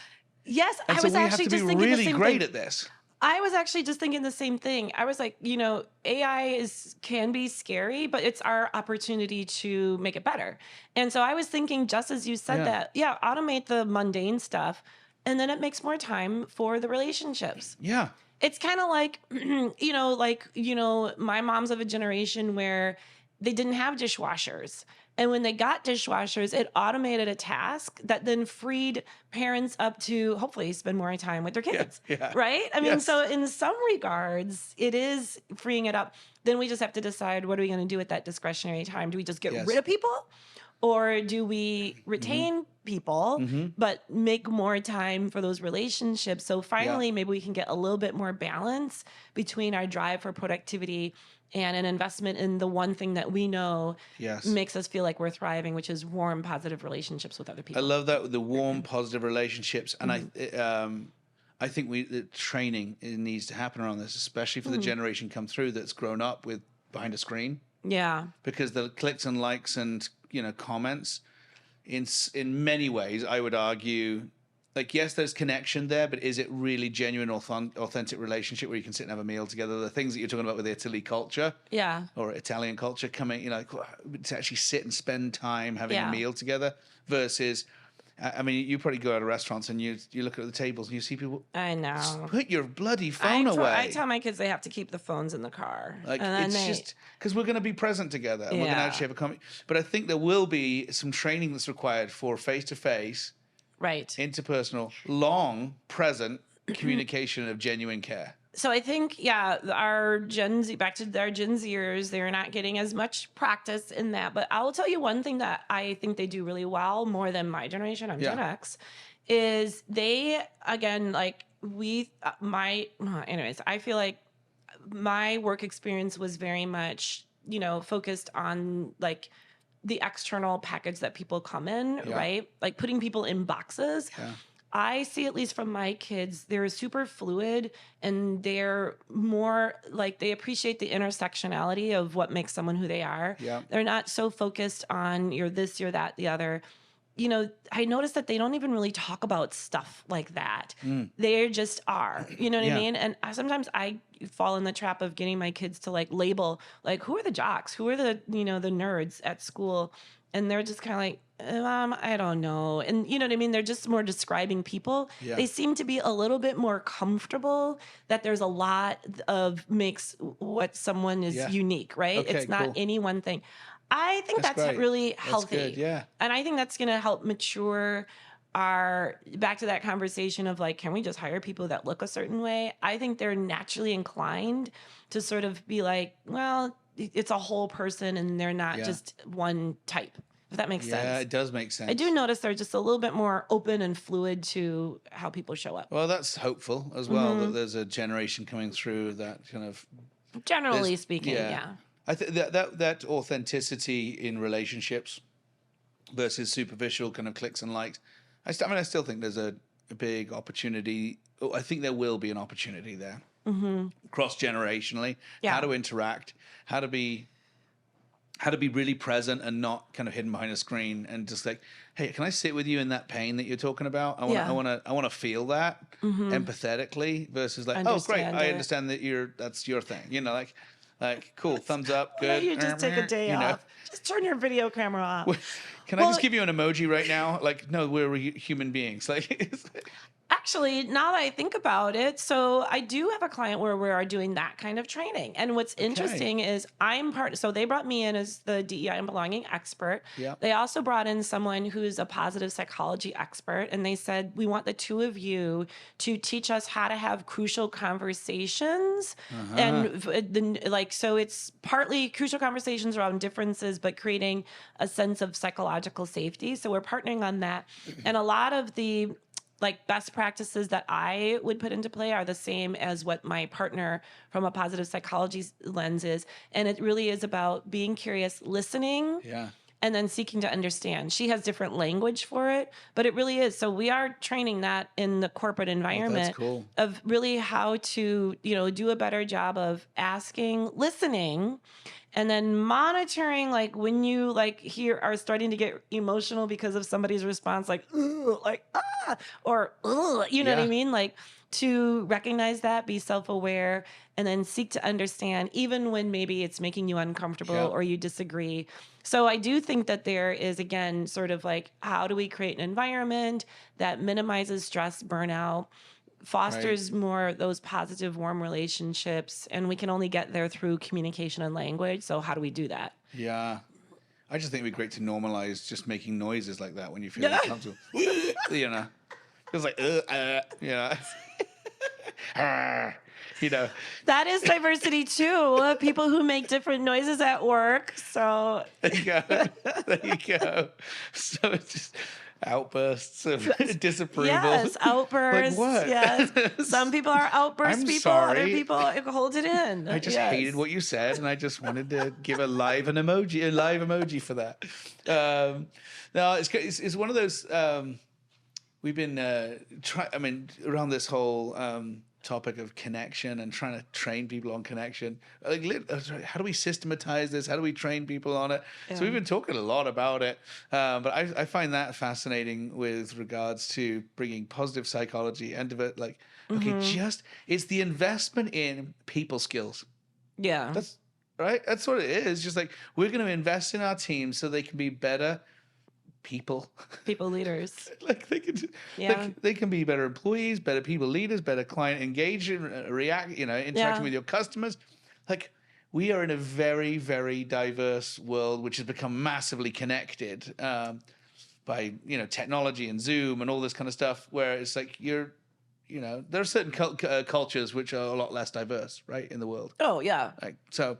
B: Yes,
A: and so we have to be really great at this.
B: I was actually just thinking the same thing. I was like, AI can be scary, but it's our opportunity to make it better. And so I was thinking, just as you said that, automate the mundane stuff, and then it makes more time for the relationships.
A: Yeah.
B: It's kind of like, my mom's of a generation where they didn't have dishwashers. And when they got dishwashers, it automated a task that then freed parents up to hopefully spend more time with their kids, right? So in some regards, it is freeing it up. Then we just have to decide, what are we going to do with that discretionary time? Do we just get rid of people? Or do we retain people, but make more time for those relationships? So finally, maybe we can get a little bit more balance between our drive for productivity and an investment in the one thing that we know makes us feel like we're thriving, which is warm, positive relationships with other people.
A: I love that, the warm, positive relationships. And I think the training needs to happen around this, especially for the generation come through that's grown up with behind a screen.
B: Yeah.
A: Because the clicks and likes and comments, in many ways, I would argue, like, yes, there's connection there, but is it really genuine, authentic relationship where you can sit and have a meal together? The things that you're talking about with Italy culture, or Italian culture, coming, like to actually sit and spend time having a meal together versus. I mean, you probably go out of restaurants and you look at the tables and you see people.
B: I know.
A: Put your bloody phone away.
B: I tell my kids they have to keep the phones in the car.
A: Like, it's just because we're going to be present together and we're going to actually have a conversation. But I think there will be some training that's required for face-to-face, interpersonal, long, present communication of genuine care.
B: So I think, our Gen Z, back to our Gen Zers, they're not getting as much practice in that. But I will tell you one thing that I think they do really well, more than my generation, I'm Gen X, is they, again, like anyways, I feel like my work experience was very much, focused on like the external package that people come in, right? Like putting people in boxes. Yeah. I see, at least from my kids, they're super fluid and they're more like they appreciate the intersectionality of what makes someone who they are. Yeah. They're not so focused on you're this, you're that, the other. I noticed that they don't even really talk about stuff like that. They just are, you know what I mean? And sometimes I fall in the trap of getting my kids to like label, like, who are the jocks? Who are the, the nerds at school? And they're just kind of like, I don't know. And you know what I mean? They're just more describing people. Yeah. They seem to be a little bit more comfortable that there's a lot of makes what someone is unique, right? Okay, it's not any one thing. I think that's really healthy. That's good, yeah. And I think that's going to help mature back to that conversation of like, can we just hire people that look a certain way? I think they're naturally inclined to sort of be like, well, it's a whole person and they're not just one type, if that makes sense.
A: Yeah, it does make sense.
B: I do notice they're just a little bit more open and fluid to how people show up.
A: Well, that's hopeful as well, that there's a generation coming through that kind of...
B: Generally speaking, yeah.
A: I think that authenticity in relationships versus superficial kind of clicks and likes, I still think there's a big opportunity. I think there will be an opportunity there. Cross-generationally, how to interact, how to be really present and not kind of hidden behind a screen, and just like, hey, can I sit with you in that pain that you're talking about? I want to feel that empathetically versus like, oh great, I understand that that's your thing. Like cool, thumbs up, good.
B: You just take a day off. Just turn your video camera off.
A: Can I just give you an emoji right now? Like, no, we're human beings. Like.
B: Actually, now that I think about it, so I do have a client where we are doing that kind of training. And what's interesting is so they brought me in as the DEI and belonging expert. Yep. They also brought in someone who's a positive psychology expert. And they said, we want the two of you to teach us how to have crucial conversations. And so it's partly crucial conversations around differences, but creating a sense of psychological safety. So we're partnering on that. And a lot of the best practices that I would put into play are the same as what my partner from a positive psychology lens is. And it really is about being curious, listening, and then seeking to understand. She has different language for it, but it really is. So we are training that in the corporate environment of really how to, do a better job of asking, listening, and then monitoring, like when you are starting to get emotional because of somebody's response, like, ooh, like, ah, or, ugh, you know what I mean? Like to recognize that, be self-aware, and then seek to understand, even when maybe it's making you uncomfortable or you disagree. So I do think that there is, again, sort of like, how do we create an environment that minimizes stress, burnout, fosters more those positive, warm relationships, and we can only get there through communication and language. So how do we do that?
A: Yeah. I just think it'd be great to normalize just making noises like that when you feel uncomfortable. It's like,
B: That is diversity too. People who make different noises at work. So
A: there you go. So it's just outbursts of disapproval.
B: Yes, outbursts. Like what? Yes. Some people are outburst people. Sorry. Other people hold it in.
A: I just hated what you said, and I just wanted to give a live emoji for that. No, it's one of those. We've been around this whole topic of connection and trying to train people on connection. Like, how do we systematize this? How do we train people on it? Yeah. So we've been talking a lot about it, but I find that fascinating with regards to bringing positive psychology into it. Like, okay, it's the investment in people skills.
B: Yeah.
A: That's right. That's what it is. Just like, we're going to invest in our teams so they can be better people
B: leaders.
A: Like they can be better employees, better people leaders, better client engagement, interacting with your customers. Like, we are in a very, very diverse world, which has become massively connected by technology and Zoom and all this kind of stuff, where it's like there are certain cultures which are a lot less diverse, right, in the world.
B: Oh yeah.
A: Like, so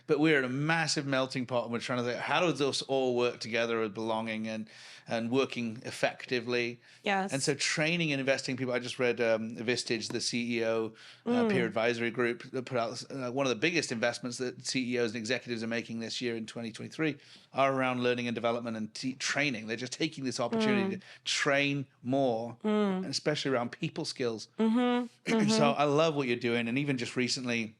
A: but we're in a massive melting pot, and we're trying to think, how does this all work together as belonging and working effectively?
B: Yes.
A: And so training and investing people. I just read Vistage, the CEO peer advisory group, that put out one of the biggest investments that CEOs and executives are making this year in 2023 are around learning and development and training. They're just taking this opportunity to train more, and especially around people skills. So I love what you're doing. And even just recently,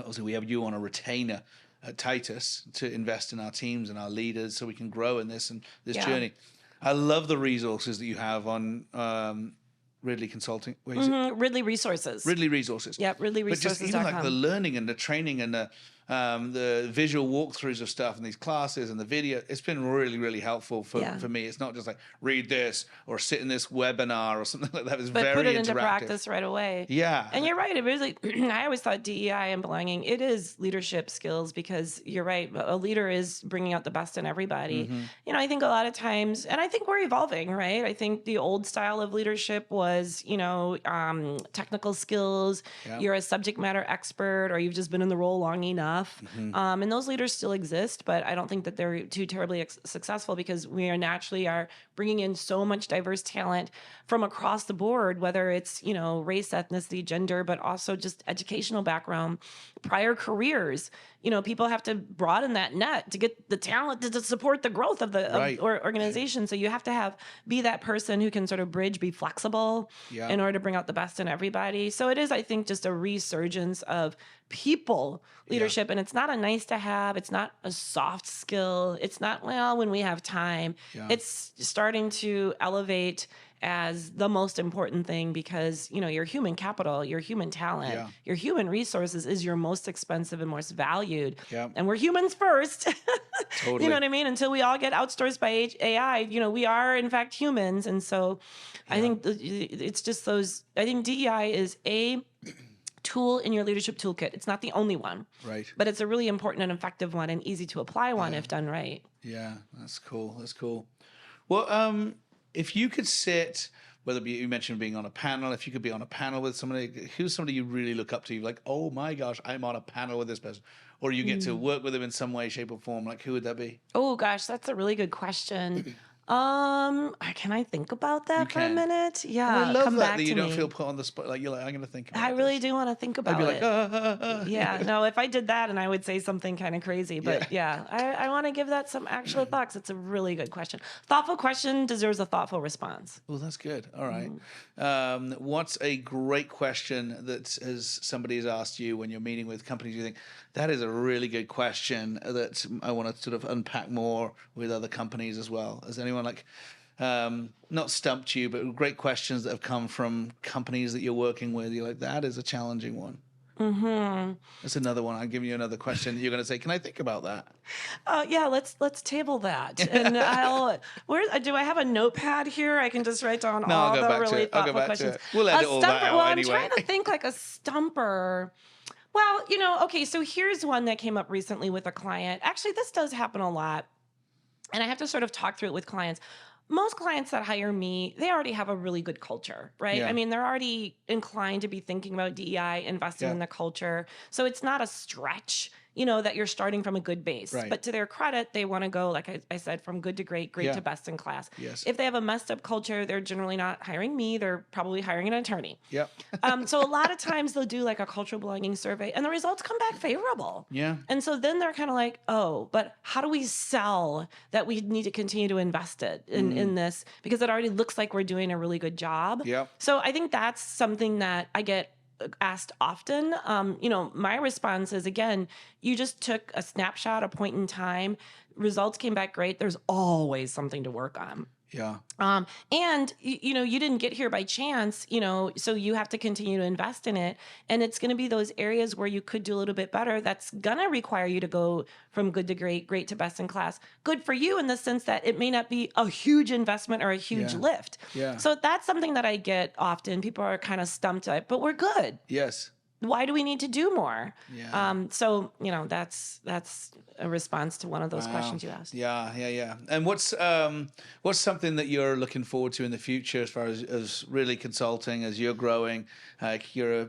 A: also, we have you on a retainer at Titus to invest in our teams and our leaders so we can grow in this journey. I love the resources that you have on Ridley Consulting.
B: Ridley Resources.
A: Ridley Resources.
B: Yep, ridleyresources.com.
A: But just even like the learning and the training and the visual walkthroughs of stuff and these classes and the video, it's been really, really helpful for me. It's not just like read this or sit in this webinar or something like that. It's very interactive.
B: But put it into practice right away.
A: Yeah.
B: And you're right. It was like, I always thought DEI and belonging, it is leadership skills, because you're right. A leader is bringing out the best in everybody. I think a lot of times, and I think we're evolving, right? I think the old style of leadership was, technical skills. Yeah. You're a subject matter expert, or you've just been in the role long enough. And those leaders still exist, but I don't think that they're too terribly successful, because we are naturally bringing in so much diverse talent from across the board, whether it's, race, ethnicity, gender, but also just educational background, prior careers. People have to broaden that net to get the talent to support the growth of the organization. So you have to be that person who can sort of bridge, be flexible in order to bring out the best in everybody. So it is, I think, just a resurgence of people leadership. And it's not a nice to have. It's not a soft skill. It's not, when we have time. It's starting to elevate as the most important thing, because your human capital, your human talent, your human resources is your most expensive and most valued. And we're humans first.
A: Totally.
B: You know what I mean? Until we all get outsourced by AI, we are in fact humans. And so I think it's just I think DEI is a tool in your leadership toolkit. It's not the only one,
A: right?
B: But it's a really important and effective one, and easy to apply one if done right.
A: Yeah, that's cool. That's cool. Well, if you could sit, whether you mentioned being on a panel, if you could be on a panel with somebody, who's somebody you really look up to? You're like, oh my gosh, I'm on a panel with this person. Or you get to work with them in some way, shape, or form. Like, who would that be?
B: Oh gosh, that's a really good question. Can I think about that for a minute? Yeah,
A: I love that you don't feel put on the spot. Like, you're like, I'm going to think about it.
B: I really do want to think about it.
A: I'd be like,
B: yeah, no, if I did that, and I would say something kind of crazy, but I want to give that some actual thoughts. It's a really good question. Thoughtful question deserves a thoughtful response.
A: Well, that's good. All right. What's a great question that somebody has asked you when you're meeting with companies? You think that is a really good question that I want to sort of unpack more with other companies as well. Has anyone not stumped you, but great questions that have come from companies that you're working with? You're like, that is a challenging one. That's another one. I'll give you another question. You're going to say, can I think about that?
B: Yeah, let's table that. And do I have a notepad here? I can just write down all the really thoughtful questions.
A: We'll edit all that out anyway.
B: I'm trying to think like a stumper. Well, okay, so here's one that came up recently with a client. Actually, this does happen a lot, and I have to sort of talk through it with clients. Most clients that hire me, they already have a really good culture, right?
A: Yeah.
B: I mean, they're already inclined to be thinking about DEI, investing in the culture. So it's not a stretch that you're starting from a good base.
A: Right.
B: But to their credit, they want to go, like I said, from good to great, great to best in class.
A: Yes.
B: If they have a messed up culture, they're generally not hiring me. They're probably hiring an attorney.
A: Yep.
B: So a lot of times they'll do like a cultural belonging survey and the results come back favorable.
A: Yeah.
B: And so then they're kind of like, oh, but how do we sell that we need to continue to invest in this? Because it already looks like we're doing a really good job.
A: Yep.
B: So I think that's something that I get asked often. My response is, again, you just took a snapshot, a point in time, results came back great. There's always something to work on.
A: Yeah.
B: And you didn't get here by chance, so you have to continue to invest in it. And it's going to be those areas where you could do a little bit better. That's going to require you to go from good to great, great to best in class. Good for you in the sense that it may not be a huge investment or a huge lift.
A: Yeah.
B: So that's something that I get often. People are kind of stumped at, but we're good.
A: Yes.
B: Why do we need to do more?
A: Yeah.
B: So that's a response to one of those questions you asked.
A: Yeah. And what's something that you're looking forward to in the future as far as really consulting as you're growing? You're a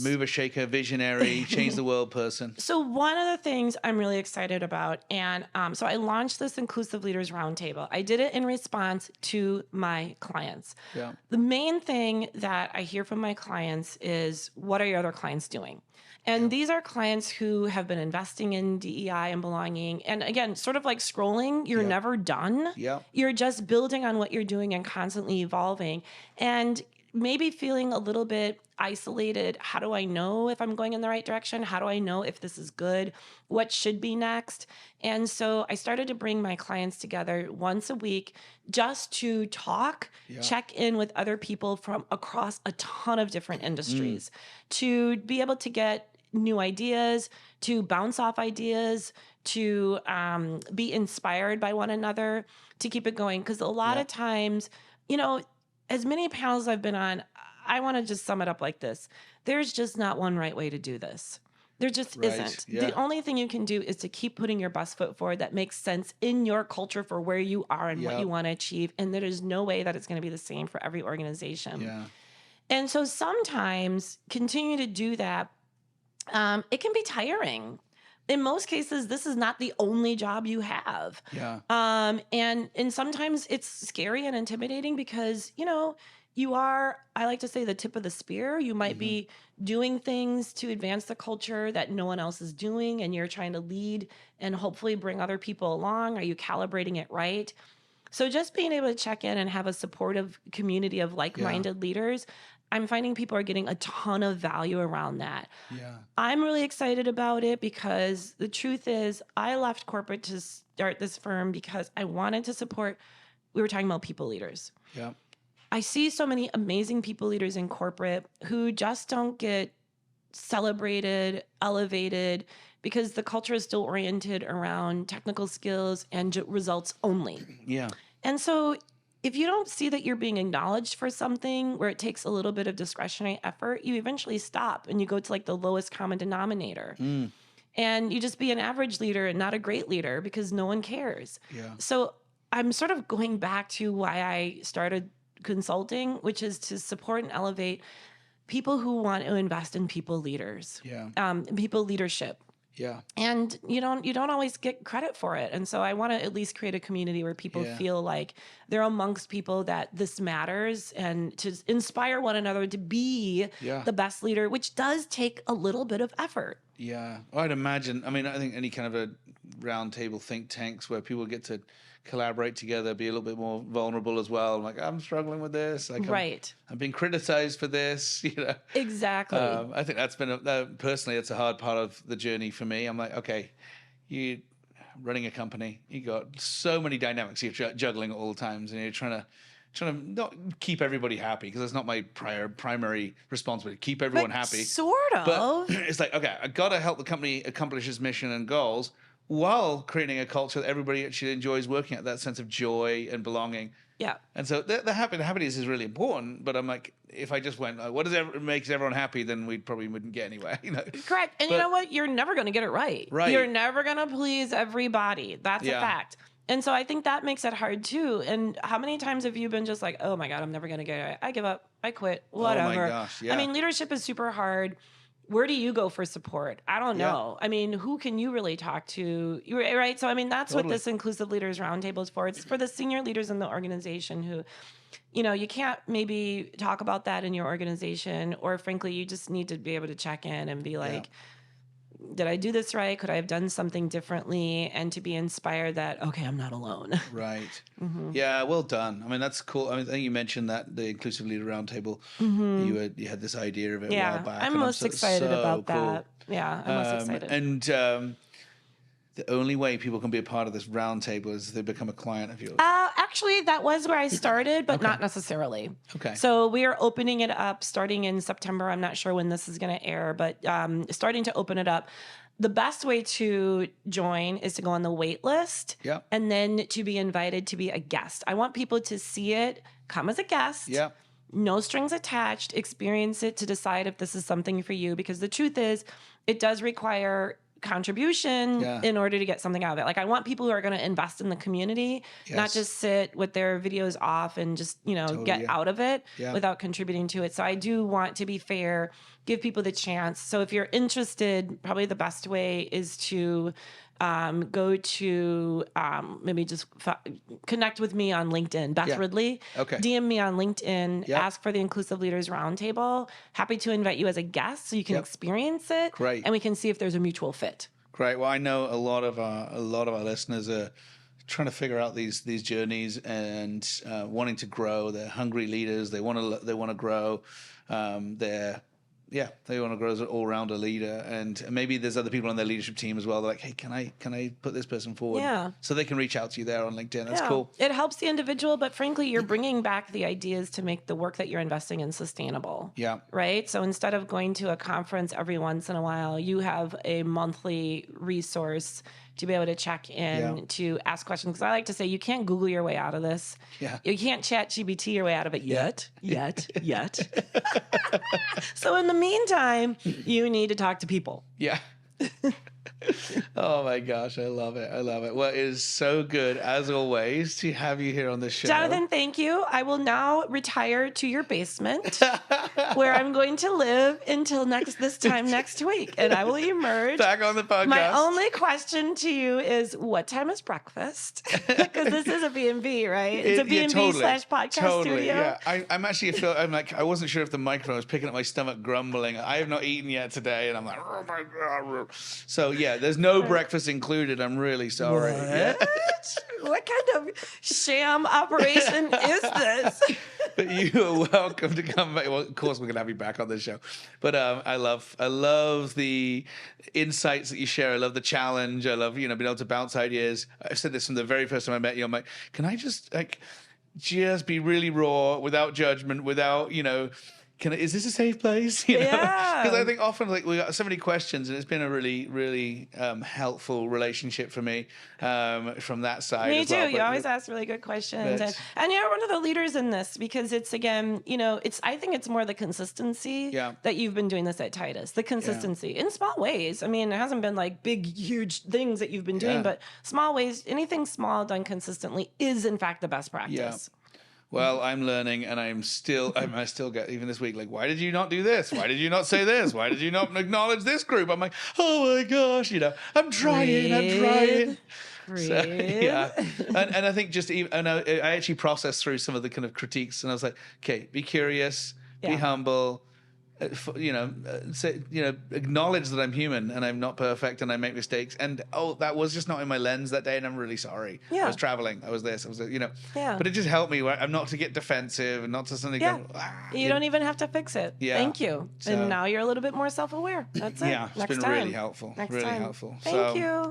A: mover, shaker, visionary, change the world person.
B: So one of the things I'm really excited about, and so I launched this Inclusive Leaders Roundtable. I did it in response to my clients.
A: Yeah.
B: The main thing that I hear from my clients is, what are your other clients doing? And these are clients who have been investing in DEI and belonging. And again, sort of like scrolling, you're never done.
A: Yeah.
B: You're just building on what you're doing and constantly evolving. And maybe feeling a little bit isolated. How do I know if I'm going in the right direction? How do I know if this is good? What should be next? And so I started to bring my clients together once a week just to talk, check in with other people from across a ton of different industries, to be able to get new ideas, to bounce off ideas, to be inspired by one another, to keep it going. Because a lot of times, as many panels I've been on, I want to just sum it up like this. There's just not one right way to do this. There just isn't. Yeah. The only thing you can do is to keep putting your best foot forward that makes sense in your culture for where you are and what you want to achieve. And there is no way that it's going to be the same for every organization.
A: Yeah.
B: And so sometimes continue to do that. It can be tiring. In most cases, this is not the only job you have.
A: Yeah.
B: And sometimes it's scary and intimidating because, you are, I like to say, the tip of the spear. You might be doing things to advance the culture that no one else is doing, and you're trying to lead and hopefully bring other people along. Are you calibrating it right? So just being able to check in and have a supportive community of like-minded leaders, I'm finding people are getting a ton of value around that.
A: Yeah.
B: I'm really excited about it because the truth is I left corporate to start this firm because I wanted to support, we were talking about people leaders.
A: Yeah.
B: I see so many amazing people leaders in corporate who just don't get celebrated, elevated, because the culture is still oriented around technical skills and results only.
A: Yeah.
B: And so if you don't see that you're being acknowledged for something where it takes a little bit of discretionary effort, you eventually stop and you go to like the lowest common denominator. And you just be an average leader and not a great leader because no one cares.
A: Yeah.
B: So I'm sort of going back to why I started consulting, which is to support and elevate people who want to invest in people leaders, people leadership.
A: Yeah.
B: And you don't always get credit for it. And so I want to at least create a community where people feel like they're amongst people that this matters, and to inspire one another to be the best leader, which does take a little bit of effort.
A: Yeah. I'd imagine, I think any kind of a round table think tanks where people get to collaborate together, be a little bit more vulnerable as well. Like, I'm struggling with this. Like, I'm being criticized for this,
B: Exactly.
A: I think that's been, personally, it's a hard part of the journey for me. I'm like, okay, you running a company, you got so many dynamics you're juggling at all times, and you're trying to not keep everybody happy, because that's not my primary responsibility. Keep everyone happy.
B: Sort of.
A: But it's like, okay, I got to help the company accomplish its mission and goals, while creating a culture that everybody actually enjoys working at, that sense of joy and belonging.
B: Yeah.
A: And so the happiness is really important, but I'm like, if I just went, what makes everyone happy, then we probably wouldn't get anywhere.
B: Correct. And you know what? You're never going to get it right.
A: Right.
B: You're never going to please everybody. That's a fact. And so I think that makes it hard too. And how many times have you been just like, oh my God, I'm never going to get it right. I give up. I quit. Whatever.
A: Oh my gosh. Yeah.
B: I mean, leadership is super hard. where do you go for support? I don't know. I mean, who can you really talk to? Right. So, I mean, that's what this Inclusive Leaders Roundtable is for. It's for the senior leaders in the organization who, you can't maybe talk about that in your organization, or frankly, you just need to be able to check in and be like, did I do this right? Could I have done something differently? And to be inspired that, okay, I'm not alone.
A: Right. Yeah, well done. I mean, that's cool. I think you mentioned that the Inclusive Leader Roundtable, you had this idea of it a while back.
B: I'm most excited about that. Yeah, I'm most excited.
A: And the only way people can be a part of this roundtable is they become a client of yours.
B: Actually, that was where I started, but not necessarily.
A: Okay.
B: So we are opening it up starting in September. I'm not sure when this is going to air, but starting to open it up. The best way to join is to go on the wait list and then to be invited to be a guest. I want people to see it, come as a guest.
A: Yeah.
B: No strings attached, experience it to decide if this is something for you. Because the truth is, it does require contribution in order to get something out of it. Like, I want people who are going to invest in the community, not just sit with their videos off and just, get out of it without contributing to it. So I do want to be fair, give people the chance. So if you're interested, probably the best way is to go to maybe just connect with me on LinkedIn, Beth Ridley.
A: Okay.
B: DM me on LinkedIn, ask for the Inclusive Leaders Roundtable. Happy to invite you as a guest so you can experience it.
A: Great.
B: And we can see if there's a mutual fit.
A: Great. Well, I know a lot of our listeners are trying to figure out these journeys and wanting to grow. They're hungry leaders. They want to grow. They want to grow as an all-rounder leader, and maybe there's other people on their leadership team as well. They're like, hey, can I put this person forward?
B: Yeah.
A: So they can reach out to you there on LinkedIn. That's cool.
B: It helps the individual, but frankly, you're bringing back the ideas to make the work that you're investing in sustainable. Yeah. Right? So instead of going to a conference every once in a while, you have a monthly resource to be able to check in, to ask questions. Because I like to say, you can't Google your way out of this. Yeah. You can't chat GPT your way out of it yet. So in the meantime, you need to talk to people.
A: Yeah. Oh my gosh, I love it. Well, it is so good, as always, to have you here on the show.
B: Jonathan, thank you. I will now retire to your basement where I'm going to live until this time next week, and I will emerge.
A: Back on the podcast.
B: My only question to you is, what time is breakfast? Because this is a B&B, right? It's a B&B / podcast studio.
A: Yeah, I'm actually, I wasn't sure if the microphone was picking up my stomach grumbling. I have not eaten yet today, and I'm like, oh my God. So yeah, there's no breakfast included. I'm really sorry.
B: What?
A: Yeah.
B: What kind of sham operation is this?
A: But you are welcome to come back. Well, of course, we're going to have you back on the show. But I love the insights that you share. I love the challenge. I love, being able to bounce ideas. I've said this from the very first time I met you. I'm like, can I just be really raw, without judgment, without, is this a safe place?
B: Yeah.
A: Because I think often we got so many questions, and it's been a really, really helpful relationship for me from that side.
B: Me
A: as
B: too.
A: well.
B: You always ask really good questions, and you're one of the leaders in this, because it's I think it's more the consistency that you've been doing this at Titus. The consistency in small ways. I mean, it hasn't been like big, huge things that you've been doing, but small ways. Anything small done consistently is, in fact, the best practice.
A: Yeah. Well, I'm learning, and I still get, even this week, like, why did you not do this? Why did you not say this? Why did you not acknowledge this group? I'm like, oh my gosh, I'm trying. So, yeah. And I think I actually processed through some of the kind of critiques, and I was like, okay, be curious, be humble, acknowledge that I'm human and I'm not perfect and I make mistakes. And that was just not in my lens that day, and I'm really sorry. Yeah. I was traveling. I was this. I was But it just helped me. I'm not to get defensive and not to suddenly go.
B: You don't even have to fix it. Yeah. Thank you. So, and now you're a little bit more self-aware. That's it.
A: Yeah. It's been really helpful. Really helpful.
B: Thank you.